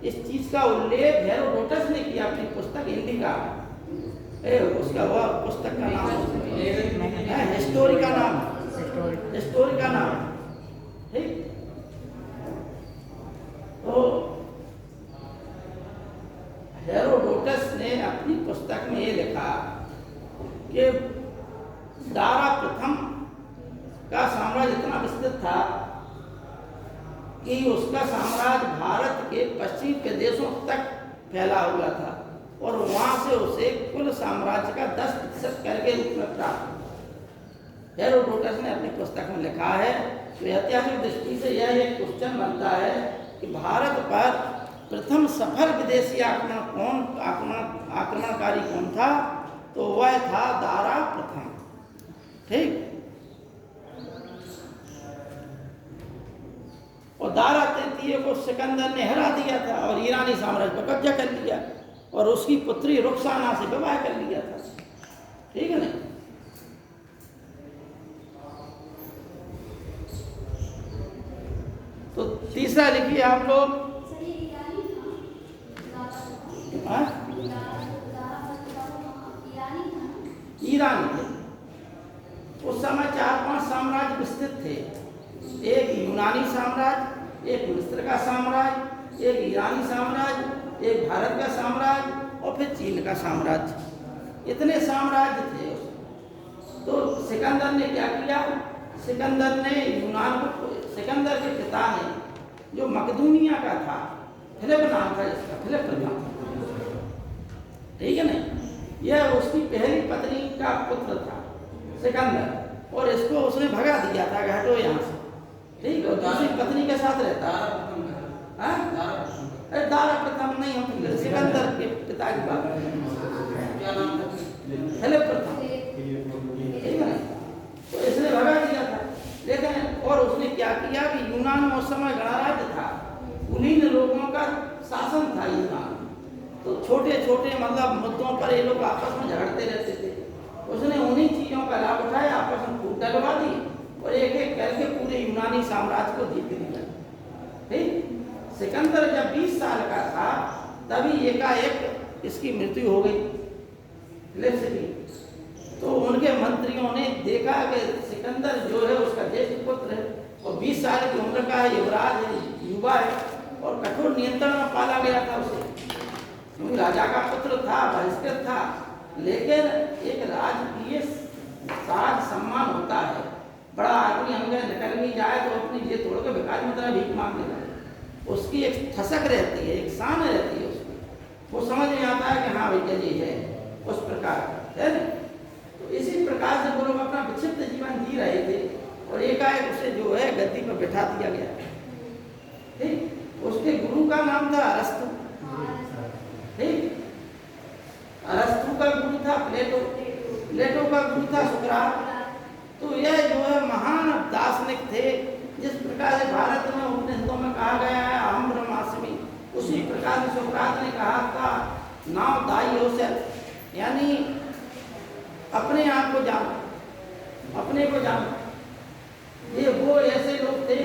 इस चीज का उल्लेख हेरोडोटस ने किया अपनी पुस्तक इंडिका, उसका वह पुस्तक का नाम है हिस्टोरी का नाम, हिस्टोरी का नाम, ठीक। तो हेरोडोटस ने अपनी पुस्तक में ये लिखा कि दारा प्रथम का साम्राज्य इतना विस्तृत था कि उसका साम्राज्य भारत के पश्चिमी प्रदेशों तक फैला हुआ था, और वहां से उसे कुल साम्राज्य का 10% कर के रूप में प्राप्त। हेरोडोटस ने अपनी पुस्तक में लिखा है। तो ऐतिहासिक दृष्टि से यह एक क्वेश्चन बनता है कि भारत पर प्रथम सफल विदेशी आक्रमणकारी कौन था, तो वह था दारा प्रथम, ठीक। और दारा तृतीय को सिकंदर ने हरा दिया था और ईरानी साम्राज्य पर कब्जा कर लिया, और उसकी पुत्री रुखसाना से विवाह कर लिया था, ठीक है ना। तो तीसरा लिखिए आप लोग, ईरान थे। उस समय 4-5 साम्राज्य विस्तृत थे, एक यूनानी साम्राज्य, एक मिस्र का साम्राज्य, एक ईरानी साम्राज्य, एक भारत का साम्राज्य और फिर चीन का साम्राज्य, इतने साम्राज्य थे। तो सिकंदर ने क्या किया, सिकंदर ने यूनान को, सिकंदर के पिता ने जो मकदूनिया का था, फिलिप नाम था जिसका, फिलिप प्रथम, ठीक है ना, यह उसकी पहली पत्नी का पुत्र था सिकंदर, और इसको उसने भगा दिया था कि हटो यहाँ से, ठीक। और दूसरी पत्नी के साथ रहता, दारा प्रथम नहीं, हम सिकंदर के पिता की बात, क्या नाम था, फिलिप प्रथम, ठीक है ना। तो इसने भगा दिया था, लेकिन और उसने क्या किया कि यूनान में उस समय गणराज्य था, कुलीन लोगों का शासन था यूनान। तो छोटे छोटे मतलब मुद्दों पर ये लोग आपस में झगड़ते रहते थे, उसने उन्हीं चीज़ों का लाभ उठाया, आपस में फूट डलवा दी और एक एक करके पूरे यूनानी साम्राज्य को जीत लिया, ठीक। सिकंदर जब 20 साल का था तभी एकाएक इसकी मृत्यु हो गई, फिलिप की। तो उनके मंत्रियों ने देखा कि सिकंदर जो है उसका ज्येष्ठ पुत्र है और 20 साल की उम्र का है, युवराज है, युवा है, और कठोर नियंत्रण में पाला गया था उसे, क्योंकि राजा का पुत्र था, बहिष्कृत था। लेकिन एक राजकीय साज सम्मान होता है, बड़ा आदमी अंदर निकल भी जाए तो अपनी जेब तोड़ के भिखारी मतलब भीख मांगने लगे, उसकी एक ठसक रहती है, एक शान रहती है उसकी, वो समझ में आता है कि हाँ भैया ये है, उस प्रकार का है ना। तो इसी प्रकार से वो लोग अपना विक्षिप्त जीवन जी रहे थे और एकाएक उसे जो है गद्दी पर बिठा दिया गया। ठीक, उसके गुरु का नाम था अरस्तु। ठीक, अरस्तु का गुरु था प्लेटो, प्लेटो का गुरु था सुकरात। तो यह जो है महान दार्शनिक थे। जिस प्रकार से भारत में उपनिषदों में कहा गया है अहम ब्रह्मास्मि, उसी प्रकार से सुकरात ने कहा था नाउ दाई योरसेल्फ, यानी अपने आप को जानो, अपने को जानो। ये वो ऐसे लोग थे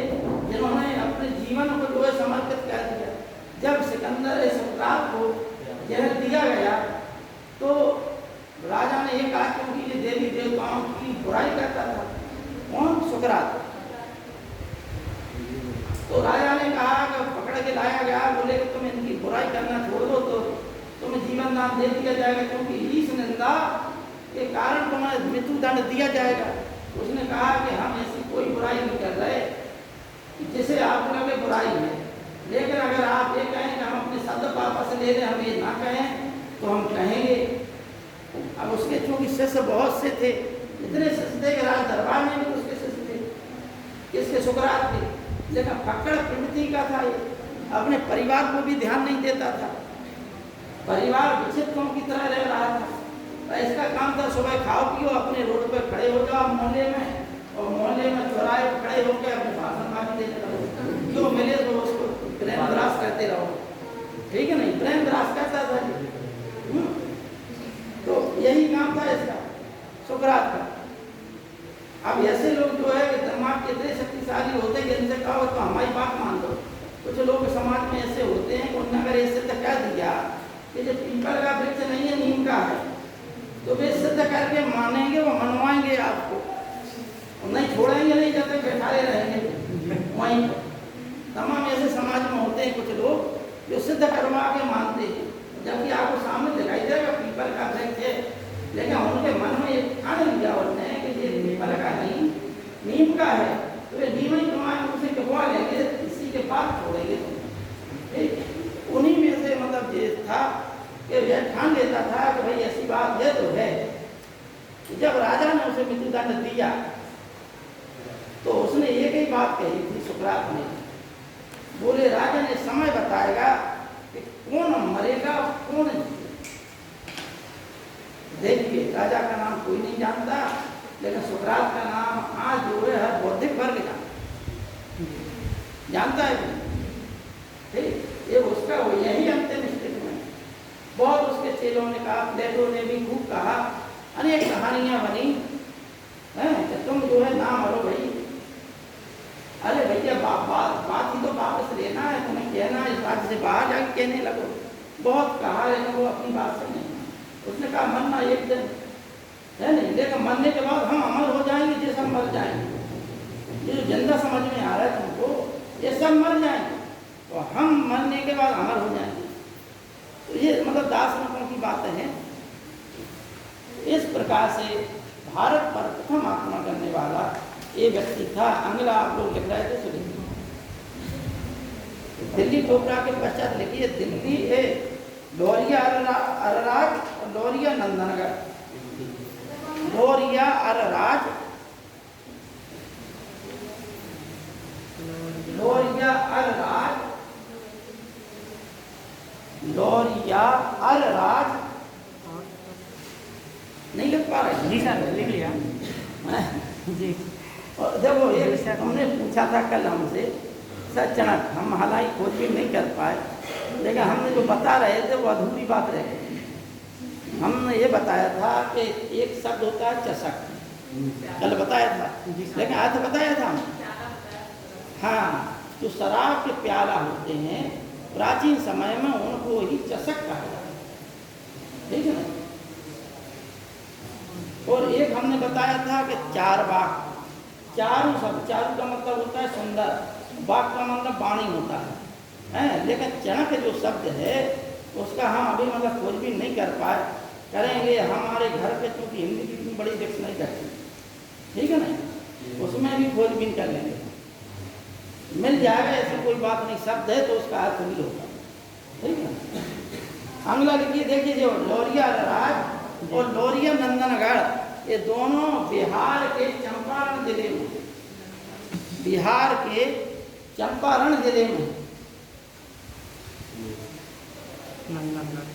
जिन्होंने अपने जीवन को जो है समर्पित कर दिया। जब सिकंदर सुकरात को जहर दिया गया तो राजा ने ये कहा क्योंकि ये देवी देवताओं की बुराई करता था। कौन? सुकरात। तो राजा ने कहा कि पकड़ के लाया गया, बोले कि तुम इनकी बुराई करना छोड़ दो तो तुम्हें जीवन दान दे दिया जाएगा, क्योंकि इस निंदा के कारण तुम्हें मृत्यु दंड दिया जाएगा। उसने कहा कि हम ऐसी कोई बुराई नहीं कर रहे जिसे आपको लगे बुराई है, लेकिन अगर आप ये कहें कि हम अपने शब्द वापस ले लें, हम ये ना कहें तो हम कहेंगे। अब उसके चूंकि शिष्य बहुत से थे, इतने शिष्य थे कि राज दरबार में भी उसके शिष्य थे, इसके सुकरात थे, लेकिन फक्कड़ प्रवृत्ति का था। ये अपने परिवार को भी ध्यान नहीं देता था, परिवार विक्षिप्तों की तरह रह रहा था। इसका काम था सुबह खाओ पियो, अपने रोड पर खड़े हो जाओ मोहल्ले में, और मोहल्ले में चौराहे पर खड़े होकर अपने भाषण देते रहो, जो मिले तो उसको प्रेम विलास करते रहो। ठीक है नहीं, प्रेम विलास करता था। तो यही काम था इसका, सुकरात का। अब ऐसे लोग जो है कि दिमाग के इतने शक्तिशाली होते हैं कि इनसे कहो तो हमारी बात मान लो। कुछ लोग समाज में ऐसे होते हैं कि उन्होंने अगर ये सिद्ध कर दिया कि जो पीपल का वृक्ष नहीं है नीम का है, तो वे सिद्ध करके मानेंगे, वो मनवाएंगे आपको, और नहीं छोड़ेंगे नहीं, जब तक बैठाए रहेंगे वहीं। तमाम ऐसे समाज में होते हैं कुछ लोग जो सिद्ध करवा के मानते हैं, जबकि आपको सामने दिखाई देगा पीपल का वृक्ष है, लेकिन उनके मन में एक ठान लिया उन्होंने कि ये पीपल का नहीं नीम का है, तो ये नीम ही तुम्हारे उसे कटवा लेंगे, इसी के बाद छोड़ेंगे तुम। उन्हीं में से मतलब ये था कि वह ठान लेता था कि भाई ऐसी बात है तो है। जब राजा ने उसे मृत्युदंड दिया तो उसने एक ही बात कही थी सुकरात ने, बोले राजा ने समय बताएगा कि कौन मरेगा कौन जीएगा। देखिए राजा का नाम कोई नहीं जानता, लेकिन सुकरात का नाम आज जो है बौद्धिक वर्ग जानता है। ठीक, ये उसका वो यही अंतिम स्टेटमेंट। बहुत उसके चेलों ने कहा, प्लेटो ने भी खूब कहा, अनेक कहानियां बनी हैं कि तुम जो है ना मरो भाई। अरे भैया बात ही तो वापस लेना है, तुम्हें कहना है, इस बात से बाहर जाके कहने लगो। बहुत कहा, लेकिन वो अपनी बात से नहीं। उसने कहा मरना एक दिन है नहीं, लेकिन मरने के बाद हम अमर हो जाएंगे, जैसे हम मर जाएंगे। ये जो जिंदा समझ में आ रहा है तुमको, ये सब मर जाएंगे तो हम मरने के बाद अमर हो जाएंगे। तो ये मतलब दार्शनिकों की बातें हैं। इस प्रकार से भारत पर प्रथम आक्रमण करने वाला ये व्यक्ति था। अगला आप लोग लिख रहे थे, सुनिए। दिल्ली टोपरा के पश्चात लिखिए दिल्ली है लौरिया अरराज और लौरिया नंदनगढ़। लौरिया अरराज, लौरिया अरराज, लौरिया अरराज नहीं लिख पा रहे? जी सर, लिख लिया जी। और देखो ये हमने पूछा था कल हमसे सर चणक, हम हालांकि खोजबीन नहीं कर पाए, लेकिन हमने जो बता रहे थे वो अधूरी बात रह गई। हमने ये बताया था कि एक शब्द होता है चषक, कल बताया था, लेकिन आज बताया था हम। हाँ, जो शराब के प्याला होते हैं प्राचीन समय में उनको ही चषक कहा जाता है, ठीक है ना। और एक हमने बताया था कि चार बाग, चारू शब्द, चारू का मतलब होता है सुंदर, बाग का मतलब वाणी होता है, लेकिन चणक जो शब्द है उसका हम अभी मतलब खोजबीन नहीं कर पाए, करेंगे। हमारे घर पे चूँकि हिंदी की इतनी बड़ी डिक्शनरी करती, ठीक है ना, उसमें भी खोजबीन कर लेंगे, मिल जाएगा। ऐसी कोई बात नहीं, शब्द है तो उसका अर्थ भी होगा, ठीक है। अगला लिखिए, देखिए जो लौरिया राज और लौरिया नंदनगढ़ ये दोनों बिहार के चंपारण जिले में, बिहार के चंपारण जिले में नंदनगढ़,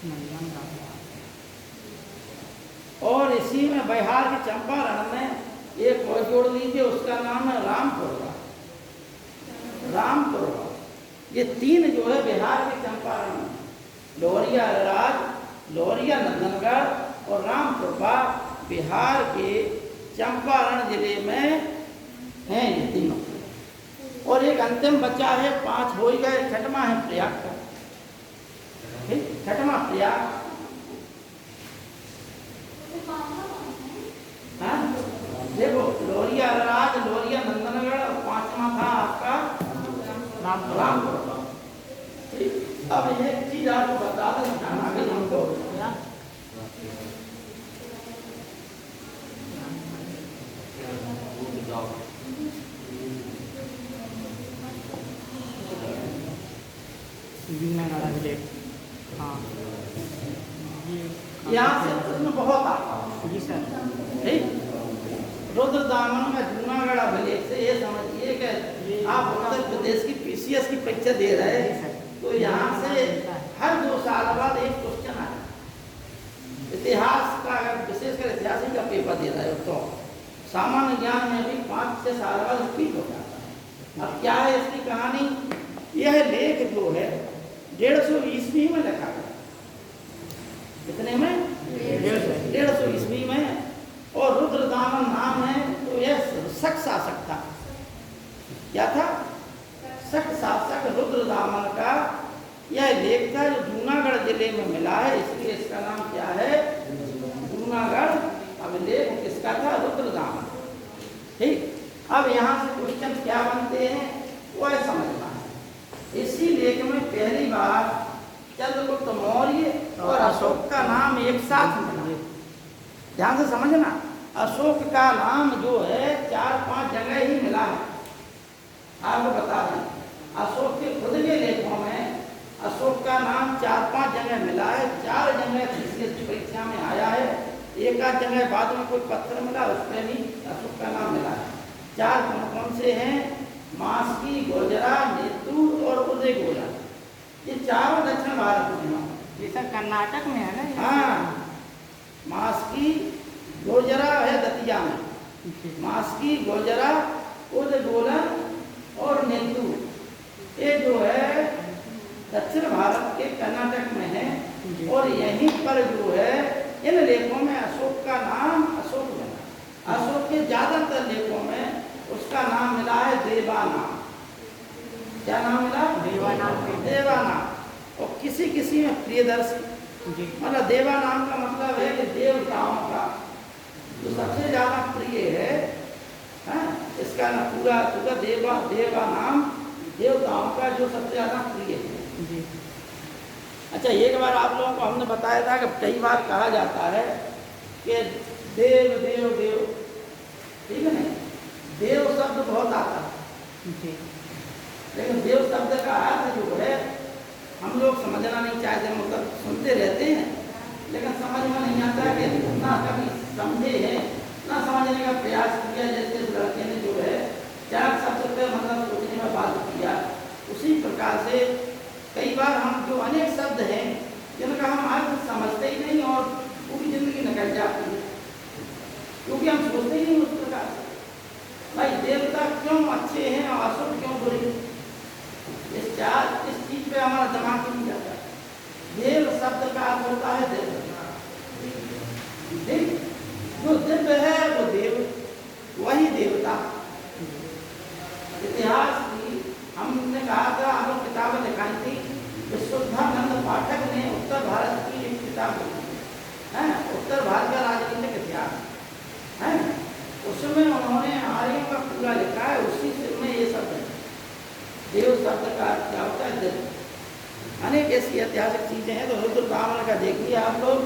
नंदनगढ़। और इसी में बिहार के चंपारण में एक और जोड़ लीजिए, उसका नाम है रामपुरवा। रामपुरवा, ये तीन जो है बिहार के चंपारण में, लौरिया राज, लौरिया नंदनगढ़ और रामपुरवा बिहार के चंपारण जिले में हैं ये तीनों। और एक अंतिम बचा है, 5 हो ही गए, छठवां है प्रयाग का। ठीक, छठवां प्रयाग। हाँ? देखो लौरिया राज, लौरिया नंदनगढ़ और 5वां था आपका रामपुरवा। ठीक, अब एक चीज आपको बता दें, ध्यान आगे हमको हाँ, यहाँ से प्रश्न बहुत आता है। जी सर। ठीक, रुद्र दामन में जूनागढ़ अभिलेख से ये समझिए कि आप उत्तर प्रदेश की पीसीएस की परीक्षा दे रहे हैं, तो यहाँ से हर 2 साल बाद एक क्वेश्चन आए। इतिहास का, अगर विशेषकर इतिहास का पेपर दे रहे हो तो सामान्य ज्ञान में भी 5-6 साल बाद रिपीट हो जाता है। अब क्या है इसकी कहानी? यह लेख जो है 150 ईस्वी में लिखा गया। कितने में? 150 ईस्वी में। और रुद्रदामन नाम है, तो यह शक शासक था। क्या था? शक शासक रुद्रदामन का यह लेख था, जो जूनागढ़ जिले में मिला है, इसलिए इसका नाम क्या है? जूनागढ़ अभिलेख। किसका था? रुद्रदामन। ठीक, अब यहाँ से क्वेश्चन क्या बनते हैं वह समझना है। इसी लेख में पहली बार चंद्रगुप्त मौर्य और अशोक का नाम एक साथ मिला। ध्यान से समझना, अशोक का नाम जो है 4-5 जगह ही मिला है। आपको बता दें, अशोक के खुद के लेखों में अशोक का नाम 4-5 जगह मिला है। 4 जगह पीसीएस परीक्षा में आया है, एक आध जगह बाद में कोई पत्थर मिला, उसमें भी अशोक का नाम मिला है। 4 कौन से हैं? मास्की, गोजरा, नेतूर और उदयगोला। ये चारों दक्षिण भारत में हैं। ये सर कर्नाटक में है ना? हाँ, मास्की, गोजरा है दतिया में, मास्की, गोजरा, उदयगोला और नेतूर, ये जो है दक्षिण भारत के कर्नाटक में है। और यहीं पर जो है इन लेखों में अशोक का नाम अशोक मिला। अशोक के ज्यादातर लेखों में उसका नाम मिला है देवानाम। क्या नाम मिला? देवानाम। देवानाम। और किसी किसी में प्रियदर्शी। मतलब देवानाम का मतलब है कि देवताओं का जो सबसे ज्यादा प्रिय है, इसका ना पूरा देवानाम, देवताओं का जो सबसे ज्यादा प्रिय है। जी। अच्छा, एक बार आप लोगों को हमने बताया था कि कई बार कहा जाता है कि देव देव देव, ठीक है ना? देव शब्द बहुत आता है, लेकिन देव शब्द का अर्थ जो है हम लोग समझना नहीं चाहते, मतलब सुनते रहते हैं लेकिन समझ में नहीं आता कि ना कभी समझे हैं ना समझने का प्रयास किया। जैसे इस लड़के ने जो है 4 शब्द पे मतलब सोचने में बात किया, उसी प्रकार से कई बार हम जो अनेक शब्द हैं जिनका हम अर्थ समझते ही नहीं और पूरी जिंदगी निकल जाती है, क्योंकि हम सोचते ही नहीं उस प्रकार से। भाई देवता क्यों अच्छे हैं और असुर क्यों बुरे? इस चीज पे हमारा दिमाग नहीं जाता। देव शब्द का अर्थ होता है देव, जो दिव्य है वो देव, वही देवता। इतिहास की हमने कहा था, हम किताबें लिखाई थी, विशुद्धानंद पाठक ने उत्तर भारत की एक किताब लिखी है, उत्तर भारत का राजनीतिक इतिहास है। उसमें उन्होंने आर्यों का पूरा लिखा है, उसी में ये शब्द है। देव शब्द का क्या होता है? देव। अनेक ऐसी ऐतिहासिक चीजें हैं। तो रुद्रदामन का देखिए आप लोग,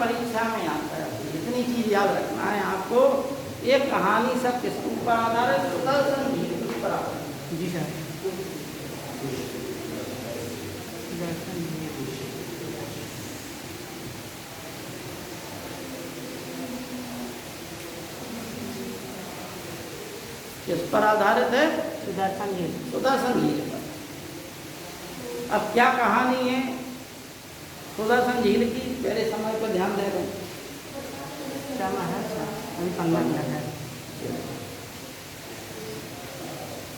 परीक्षा में आता है। इतनी चीज याद रखना है आपको। ये कहानी सब किस ऊपर आधारित है? सुदर्शन झील के ऊपर आधारित। जी सर। सुदर्शन झील। किस पर आधारित है? सुदर्शन झील। सुदर्शन झील पर। अब क्या कहानी है सुदर्शन झील की? पहले समय पर ध्यान दे रहे हैं। समय है सर, अभी 15 मिनट है।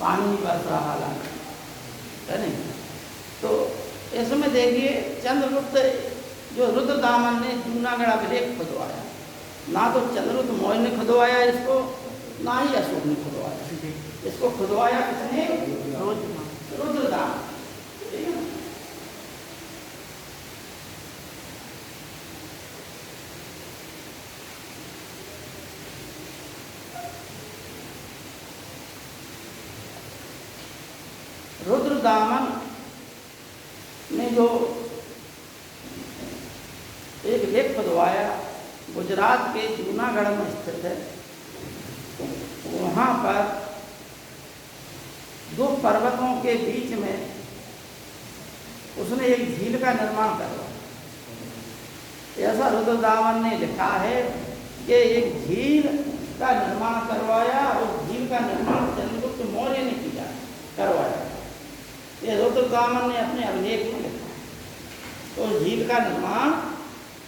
पानी बरस रहा है नहीं? तो इसमें देखिए चंद्रगुप्त जो रुद्रदामन ने जूनागढ़ अभिलेख खुदवाया, ना तो चंद्रगुप्त मौर्य ने खुदवाया इसको, ना ही अशोक ने खुदवाया। इसको खुदवाया किसने? रुद्रदामन। ठीक है ना? रुद्रदामन ने जो एक लेख खुदवाया, गुजरात के जूनागढ़ में स्थित है। वहाँ पर दो पर्वतों के बीच में उसने एक झील का निर्माण करवाया। ऐसा रुद्रदामन ने लिखा है कि एक झील का निर्माण करवाया। उस झील का निर्माण चंद्रगुप्त मौर्य ने किया, करवाया। ये रुद्रदामन ने अपने अभिलेख में लिखा। तो झील का निर्माण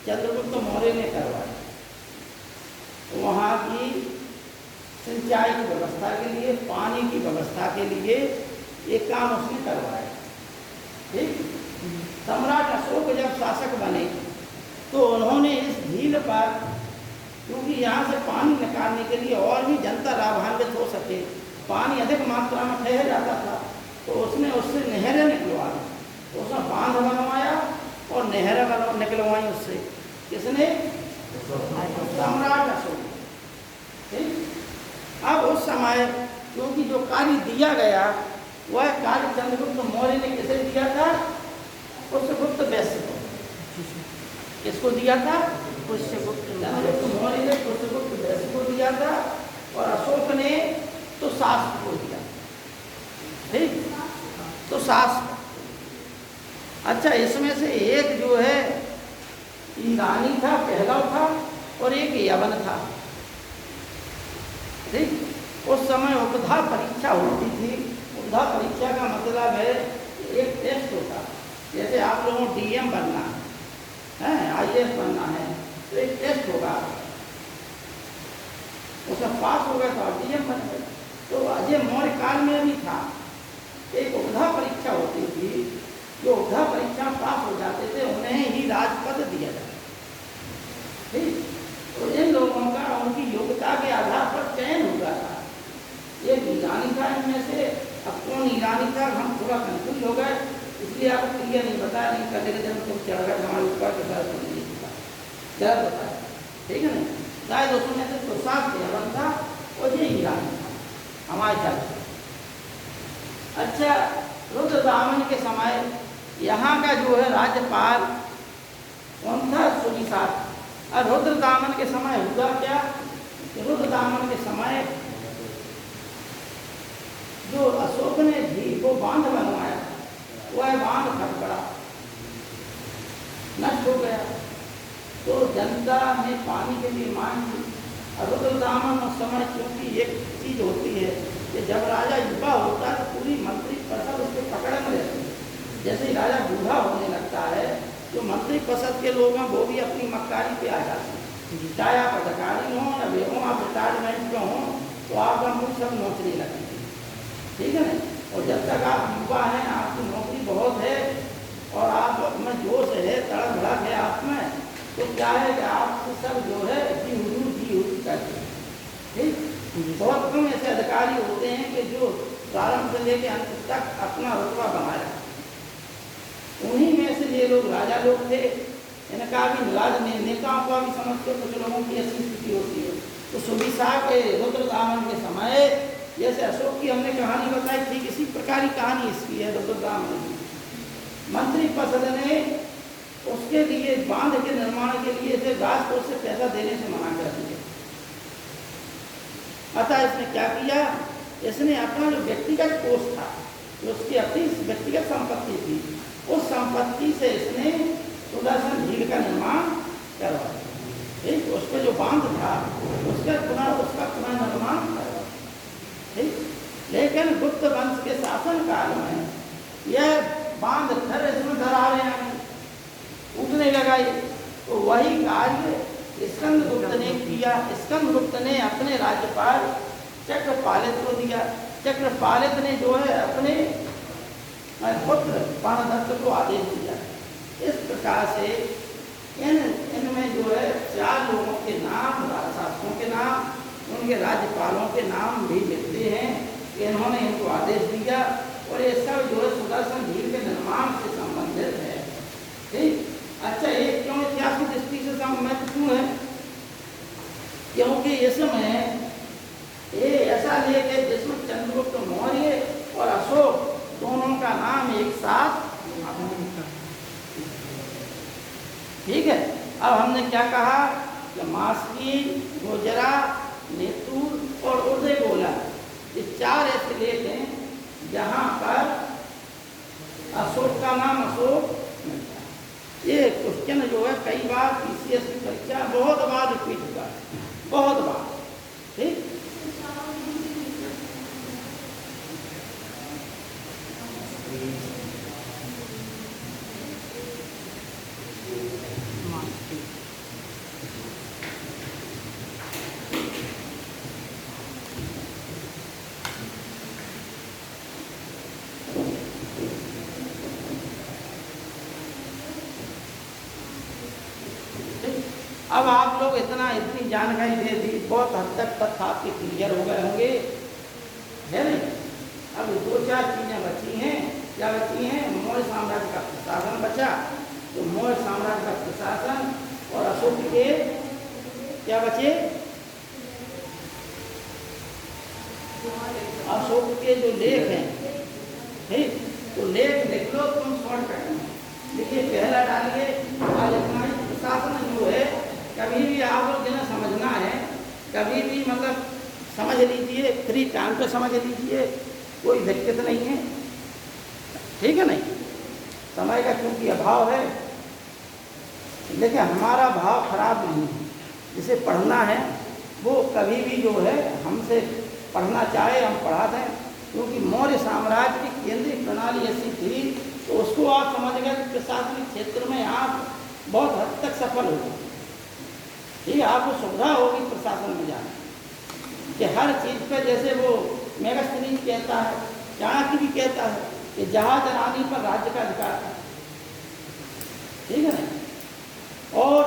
चंद्रगुप्त मौर्य ने करवाया। वहाँ की सिंचाई की व्यवस्था के लिए, पानी की व्यवस्था के लिए ये काम उसने करवाया। ठीक। सम्राट अशोक जब शासक बने तो उन्होंने इस झील पर, क्योंकि यहाँ से पानी निकालने के लिए और भी जनता लाभान्वित हो सके, पानी अधिक मात्रा में ठहर जाता था, तो उसने उससे नहरें निकलवा दी। तो उसने बांध बनवाया और नहरें निकलवाई उससे। किसने? सम्राट अशोक। ठीक। अब उस समय क्योंकि जो कार्य दिया गया वह कार्य चंद्रगुप्त मौर्य ने किसे दिया था? पुष्यगुप्त वैश्य को। किसको दिया था? पुष्यगुप्त। चंद्रगुप्त मौर्य ने पुष्यगुप्त वैश्य को दिया था और अशोक ने तो शास्त्र को दिया। ठीक। तो शास्त्र। अच्छा, इसमें से एक जो है ईरानी था, पहलव था, और एक यवन था। ठीक। उस समय उपधा परीक्षा होती थी। उपधा परीक्षा का मतलब है एक टेस्ट होता। जैसे आप लोगों को डीएम बनना है, आईएएस बनना है, तो एक टेस्ट होगा, उसमें पास हो गए तो आप डीएम बन गए। तो अजय मौर्य काल में भी था, एक उपधा परीक्षा होती थी। जो उपधा परीक्षा पास हो जाते थे उन्हें ही राजपद दिया जाता। ठीक। तो इन लोगों का उनकी योग्यता के आधार पर चयन हुआ था। एक ईरानी था इनमें से। अब कौन ईरानी था हम थोड़ा कंफ्यूज हो गए, इसलिए आपको क्लियर नहीं बताया। नहीं करने के जब तुम चढ़ गए हमारे ऊपर के साथ गलत बताया। ठीक है ना? शायद उसमें से तो सात यवन था और ये ईरानी था हमारे ख्याल से। अच्छा, रुद्रदामन के समय यहाँ का जो है राज्यपाल कौन था? सुनिसार। और रुद्रदामन के समय हुआ क्या? रुद्रदामन के समय जो अशोक ने झील को बांध बनवाया, वह बांध फट पड़ा, नष्ट हो गया। तो जनता ने पानी के लिए मांग की। और रुद्रदामन उस समय, क्योंकि एक चीज होती है कि जब राजा युवा होता है तो पूरी मंत्री परिषद उसके पकड़ में रहती है। जैसे ही राजा बूढ़ा होने लगता है तो मंत्री परिषद के लोग हैं वो भी अपनी मक्कारी पे आ जाते हैं। चाहे आप अधिकारी हों या वे हों, आप रिटायरमेंट पे हों, तो आपका मुझ सब नौकरी लगेगी। ठीक है ना? और जब तक आप युवा हैं, आपकी नौकरी बहुत है और आप में जोश है, तड़क भड़क है आप में, तो क्या है कि आप सब जो है जी हुजूर करते हैं। ठीक। बहुत कम ऐसे अधिकारी होते हैं कि जो प्रारंभ से लेकर अंत तक अपना रुतबा बनाए रखते। उन्हीं में से ये लोग राजा लोग थे। इनका भी नेताओं का भी समझते, कुछ लोगों की ऐसी स्थिति होती है। तो सुविशा के रुद्रदामन के समय जैसे अशोक की हमने कहानी बताई थी, इसी प्रकार की कहानी इसकी है। रुद्रदामन की मंत्री परिषद ने उसके लिए बांध के निर्माण के लिए इसे राजकोष से पैसा देने से मना कर दिया। अतः इसने क्या किया, इसने अपना जो व्यक्तिगत कोष था, जो उसकी अपनी व्यक्तिगत संपत्ति थी, उस संपत्ति से इसने सुदर्शन झील का निर्माण करवाया। ठीक, उस पर जो बांध था उसका पुनः निर्माण करवाया। ठीक, लेकिन गुप्त वंश के शासन काल में यह बांध फिर इसमें दरारें आ गई, उठने लगा ये। तो वही कार्य स्कंदगुप्त ने किया। स्कंदगुप्त ने अपने राज्यपाल चक्रपालित को दिया। चक्रपालित ने जो है अपने पुत्र बाणभट्ट को आदेश दिया। इस प्रकार से इनमें जो है 4 लोगों के नाम, शासकों के नाम, उनके राज्यपालों के नाम भी मिलते हैं कि इन्होंने इनको आदेश दिया, और ये सब जो है सुदर्शन झील के निर्माण से संबंधित है। ठीक, अच्छा, ये क्यों ऐतिहासिक दृष्टि से महत्वपूर्ण है? क्योंकि इसमें ये ऐसा लेख है जिसमें चंद्रगुप्त मौर्य और अशोक दोनों का नाम एक साथ। ठीक है, अब हमने क्या कहा कि मास्की, गोजरा, नेतूर और उदयगोला, ये 4 ऐसे लेख हैं जहाँ पर अशोक का नाम अशोक मिलता है। ये क्वेश्चन जो है कई बार PCS की परीक्षा बहुत बार रिपीट हुआ है, बहुत बार। ठीक, अब आप लोग इतनी जानकारी दे दी, बहुत हद तक तथ्य आपके क्लियर हो गए होंगे, है नहीं? अब 2-4 चीज़ें बची हैं। क्या बची हैं? मौर्य साम्राज्य का प्रशासन बचा, तो मौर्य साम्राज्य का प्रशासन, और अशोक के क्या बचे? अशोक के जो लेख हैं, ठीक, तो लेख लिख लो तुम शॉर्टकट में। देखिए, पहला डालिए प्रशासन जो है, कभी भी आप लोग जिन्हें समझना है, कभी भी मतलब समझ लीजिए, फ्री टाइम पे समझ लीजिए, कोई दिक्कत नहीं है। ठीक है, नहीं समय का क्योंकि अभाव है, लेकिन हमारा भाव खराब नहीं है। जिसे पढ़ना है वो कभी भी जो है हमसे पढ़ना चाहे, हम पढ़ा दें, क्योंकि मौर्य साम्राज्य की केंद्रीय प्रणाली ऐसी थी, तो उसको आप समझ गए कि प्रशासनिक क्षेत्र में आप बहुत हद तक सफल हो गए। ठीक है, आपको सुविधा होगी प्रशासन में जाना कि हर चीज़ पर, जैसे वो मेगास्थनीज कहता है, चाणक्य भी कहता है कि जहाज रानी पर राज्य का अधिकार था। ठीक है ना? और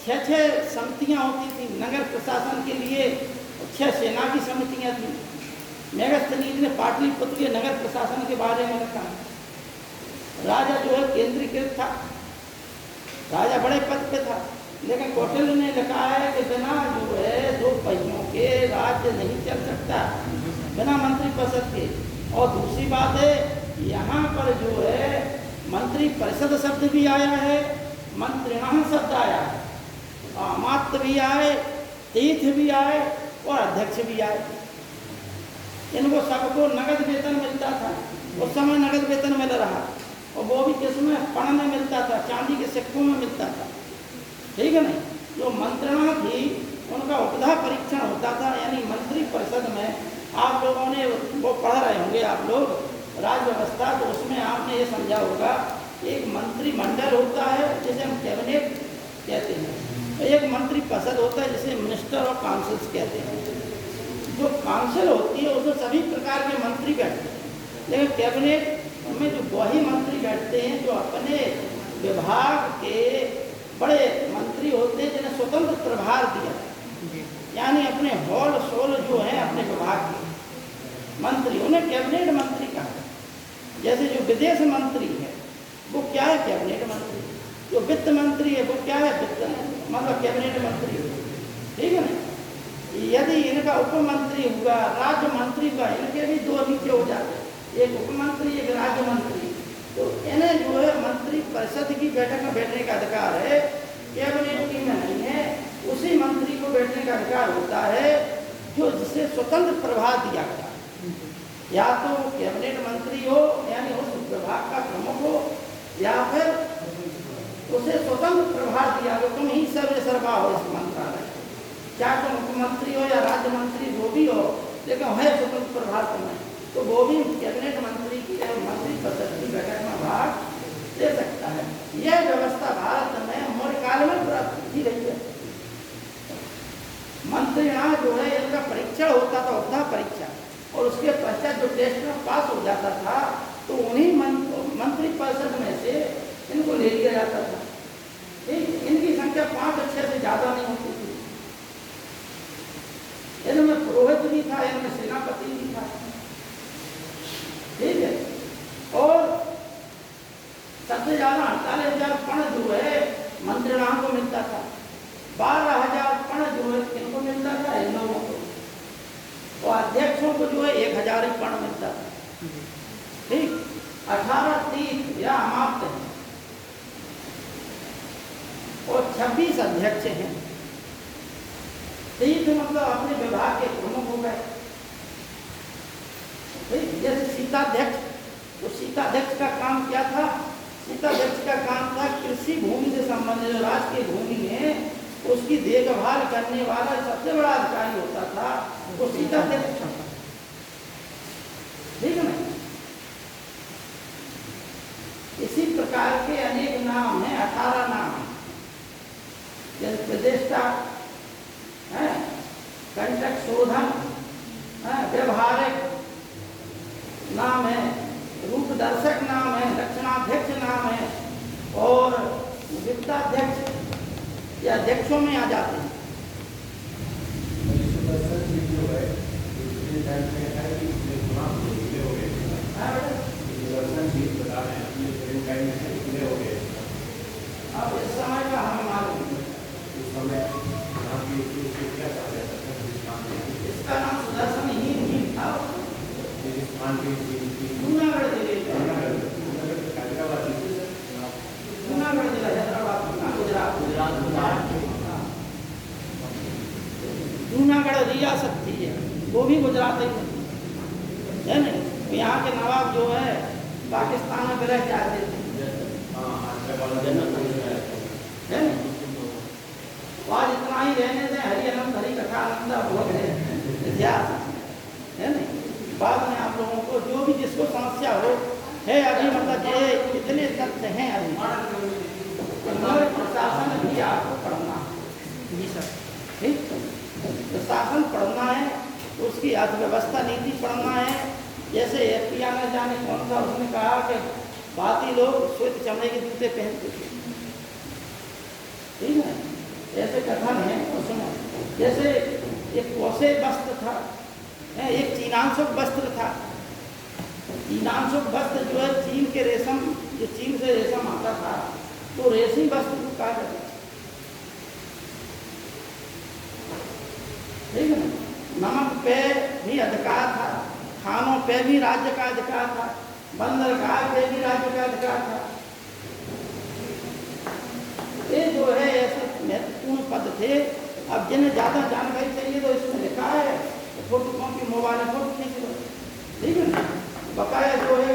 6 समितियाँ होती थी नगर प्रशासन के लिए, 6 सेना की समितियाँ थी। मेगास्थनीज ने पाटलिपुत्र के नगर प्रशासन के बारे में लिखा। राजा जो है केंद्रीकृत था, राजा बड़े पद पे था, लेकिन कौटिल्य ने लिखा है कि बिना जो है 2 पहियों के राज्य नहीं चल सकता, बिना मंत्री परिषद के। और दूसरी बात है, यहाँ पर जो है मंत्री परिषद शब्द भी आया है, मंत्रिणां शब्द आया है, अमात्य भी आए, तीर्थ भी आए और अध्यक्ष भी आए। इनको सबको नगद वेतन मिलता था, उस समय नगद वेतन मिल रहा, और वो भी किसमें? पण में मिलता था, चांदी के सिक्कों में मिलता था। ठीक है नहीं? जो मंत्रणा थी उनका उपधा परीक्षण होता था, यानी मंत्री परिषद में आप लोगों ने वो पढ़ रहे होंगे आप लोग राज्य व्यवस्था, तो उसमें आपने ये समझा होगा एक मंत्रिमंडल होता है जिसे हम कैबिनेट कहते हैं, एक मंत्री परिषद होता है जिसे मिनिस्टर और काउंसिल्स कहते हैं। जो काउंसिल होती है उसमें सभी प्रकार के मंत्री बैठते हैं, लेकिन कैबिनेट में जो वही मंत्री बैठते हैं जो अपने विभाग के बड़े मंत्री होते हैं, जिन्हें स्वतंत्र प्रभार दिया, यानी अपने हॉल सोल जो है अपने विभाग के मंत्री, उन्हें कैबिनेट मंत्री कहा। जैसे जो विदेश मंत्री है वो क्या है? कैबिनेट मंत्री। जो वित्त मंत्री है वो क्या है? वित्त मतलब कैबिनेट मंत्री। ठीक है ना? यदि इनका उप मंत्री हुआ, राज्य मंत्री हुआ, इनके भी 2 नीचे हो जाते, एक उप मंत्री एक राज्य मंत्री। तो इन्हें जो है मंत्री परिषद की बैठक में बैठने का अधिकार है, कैबिनेट की में नहीं है। उसी मंत्री को बैठने का अधिकार होता है जो जिसे स्वतंत्र प्रभार दिया गया, या तो कैबिनेट मंत्री हो यानी उस विभाग का प्रमुख हो, या फिर उसे स्वतंत्र प्रभार दिया गया। तुम ही सर्वे सर्वा हो इस मंत्रालय, चाहे तो मुख्यमंत्री हो या राज्य मंत्री जो भी हो, लेकिन है स्वतंत्र प्रभार तुम्हें, तो वो भी कैबिनेट मंत्री की मंत्री परिषद की बैठक में भाग ले सकता है। यह व्यवस्था भारत में मौर्य काल में प्राप्त की रही है। मंत्रियां जो है इनका परीक्षण होता था, होता परीक्षा, और उसके पश्चात जो टेस्ट में पास हो जाता था तो उन्हीं मंत्री परिषद में से इनको ले लिया जाता था। ठीक, इनकी संख्या 5-6 से ज्यादा नहीं होती थी। इनमें पुरोहित भी था, इनमें सेनापति भी था। ठीक है, और सबसे ज्यादा 48,000 पण जो है मंत्रिणाओं को मिलता था। 12,000 पण जो है किनको मिलता था, इन लोगों को, और अध्यक्षों को जो है 1,000 ही पण मिलता था। ठीक, 18 तीर्थ या अमात्य हैं और 26 अध्यक्ष हैं। तीर्थ मतलब अपने विभाग के प्रमुख हो गए। जैसे सीताध्यक्ष, तो सीताध्यक्ष का काम क्या था? सीताध्यक्ष का काम था कृषि भूमि से संबंधित जो राज्य की भूमि है उसकी देखभाल करने वाला सबसे बड़ा अधिकारी होता था, वो सीताध्यक्ष था। ठीक है ना? इसी प्रकार के अनेक नाम हैं, 18 नाम हैं, जैसे प्रतिष्ठा है, कंटक शोधन है, व्यवहारिक नाम है, रूपदर्शक नाम है, दक्षिणाध्यक्ष नाम है, और वित्ताध्यक्ष या अध्यक्षों में आ जाते हैं। अब इस समय का हमें मालूम है, इसका नाम सुदर्शन ही नहीं था। जूनागढ़ जिले जूनागढ़ जिला हैदराबाद गुजरात जूनागढ़ रियासत थी है, वो भी गुजरात ही है नहीं। यहाँ के नवाब जो है पाकिस्तान में रह के आते थे, है नहीं। आज इतना ही रहने से हरि अनंत हरि कथा आनंदा भोग है इतिहास, है नहीं। बाद में आप लोगों को जो भी जिसको समस्या हो है, अभी मतलब ये इतने तथ्य हैं अभी, प्रशासन भी आपको पढ़ना है जी सर। ठीक, प्रशासन पढ़ना है, उसकी अर्थव्यवस्था नीति पढ़ना है। जैसे एफपीआई में जाने कौन सा उसने कहा कि बाकी लोग श्वेत चमड़े के जूते पहनते थे। ठीक है, ऐसे कथन है उसमें। जैसे एक कोसे वस्त्र था, एक चीनांशुक वस्त्र था। चीनांशुक वस्त्र जो है चीन के रेशम, जो चीन से रेशम आता था, तो रेशमी वस्त्र को कहा जाता था। ठीक है ना? नमक पे भी अधिकार था, खानों पे भी राज्य का अधिकार था, बंदरगाह पे भी राज्य का अधिकार था। ये जो है ऐसे महत्वपूर्ण पद थे। अब जिन्हें ज़्यादा जानकारी चाहिए तो इसमें लिखा है, फोटो कॉपी मोबाइल फोटो खींच लो। ठीक है ना? बकाया जो है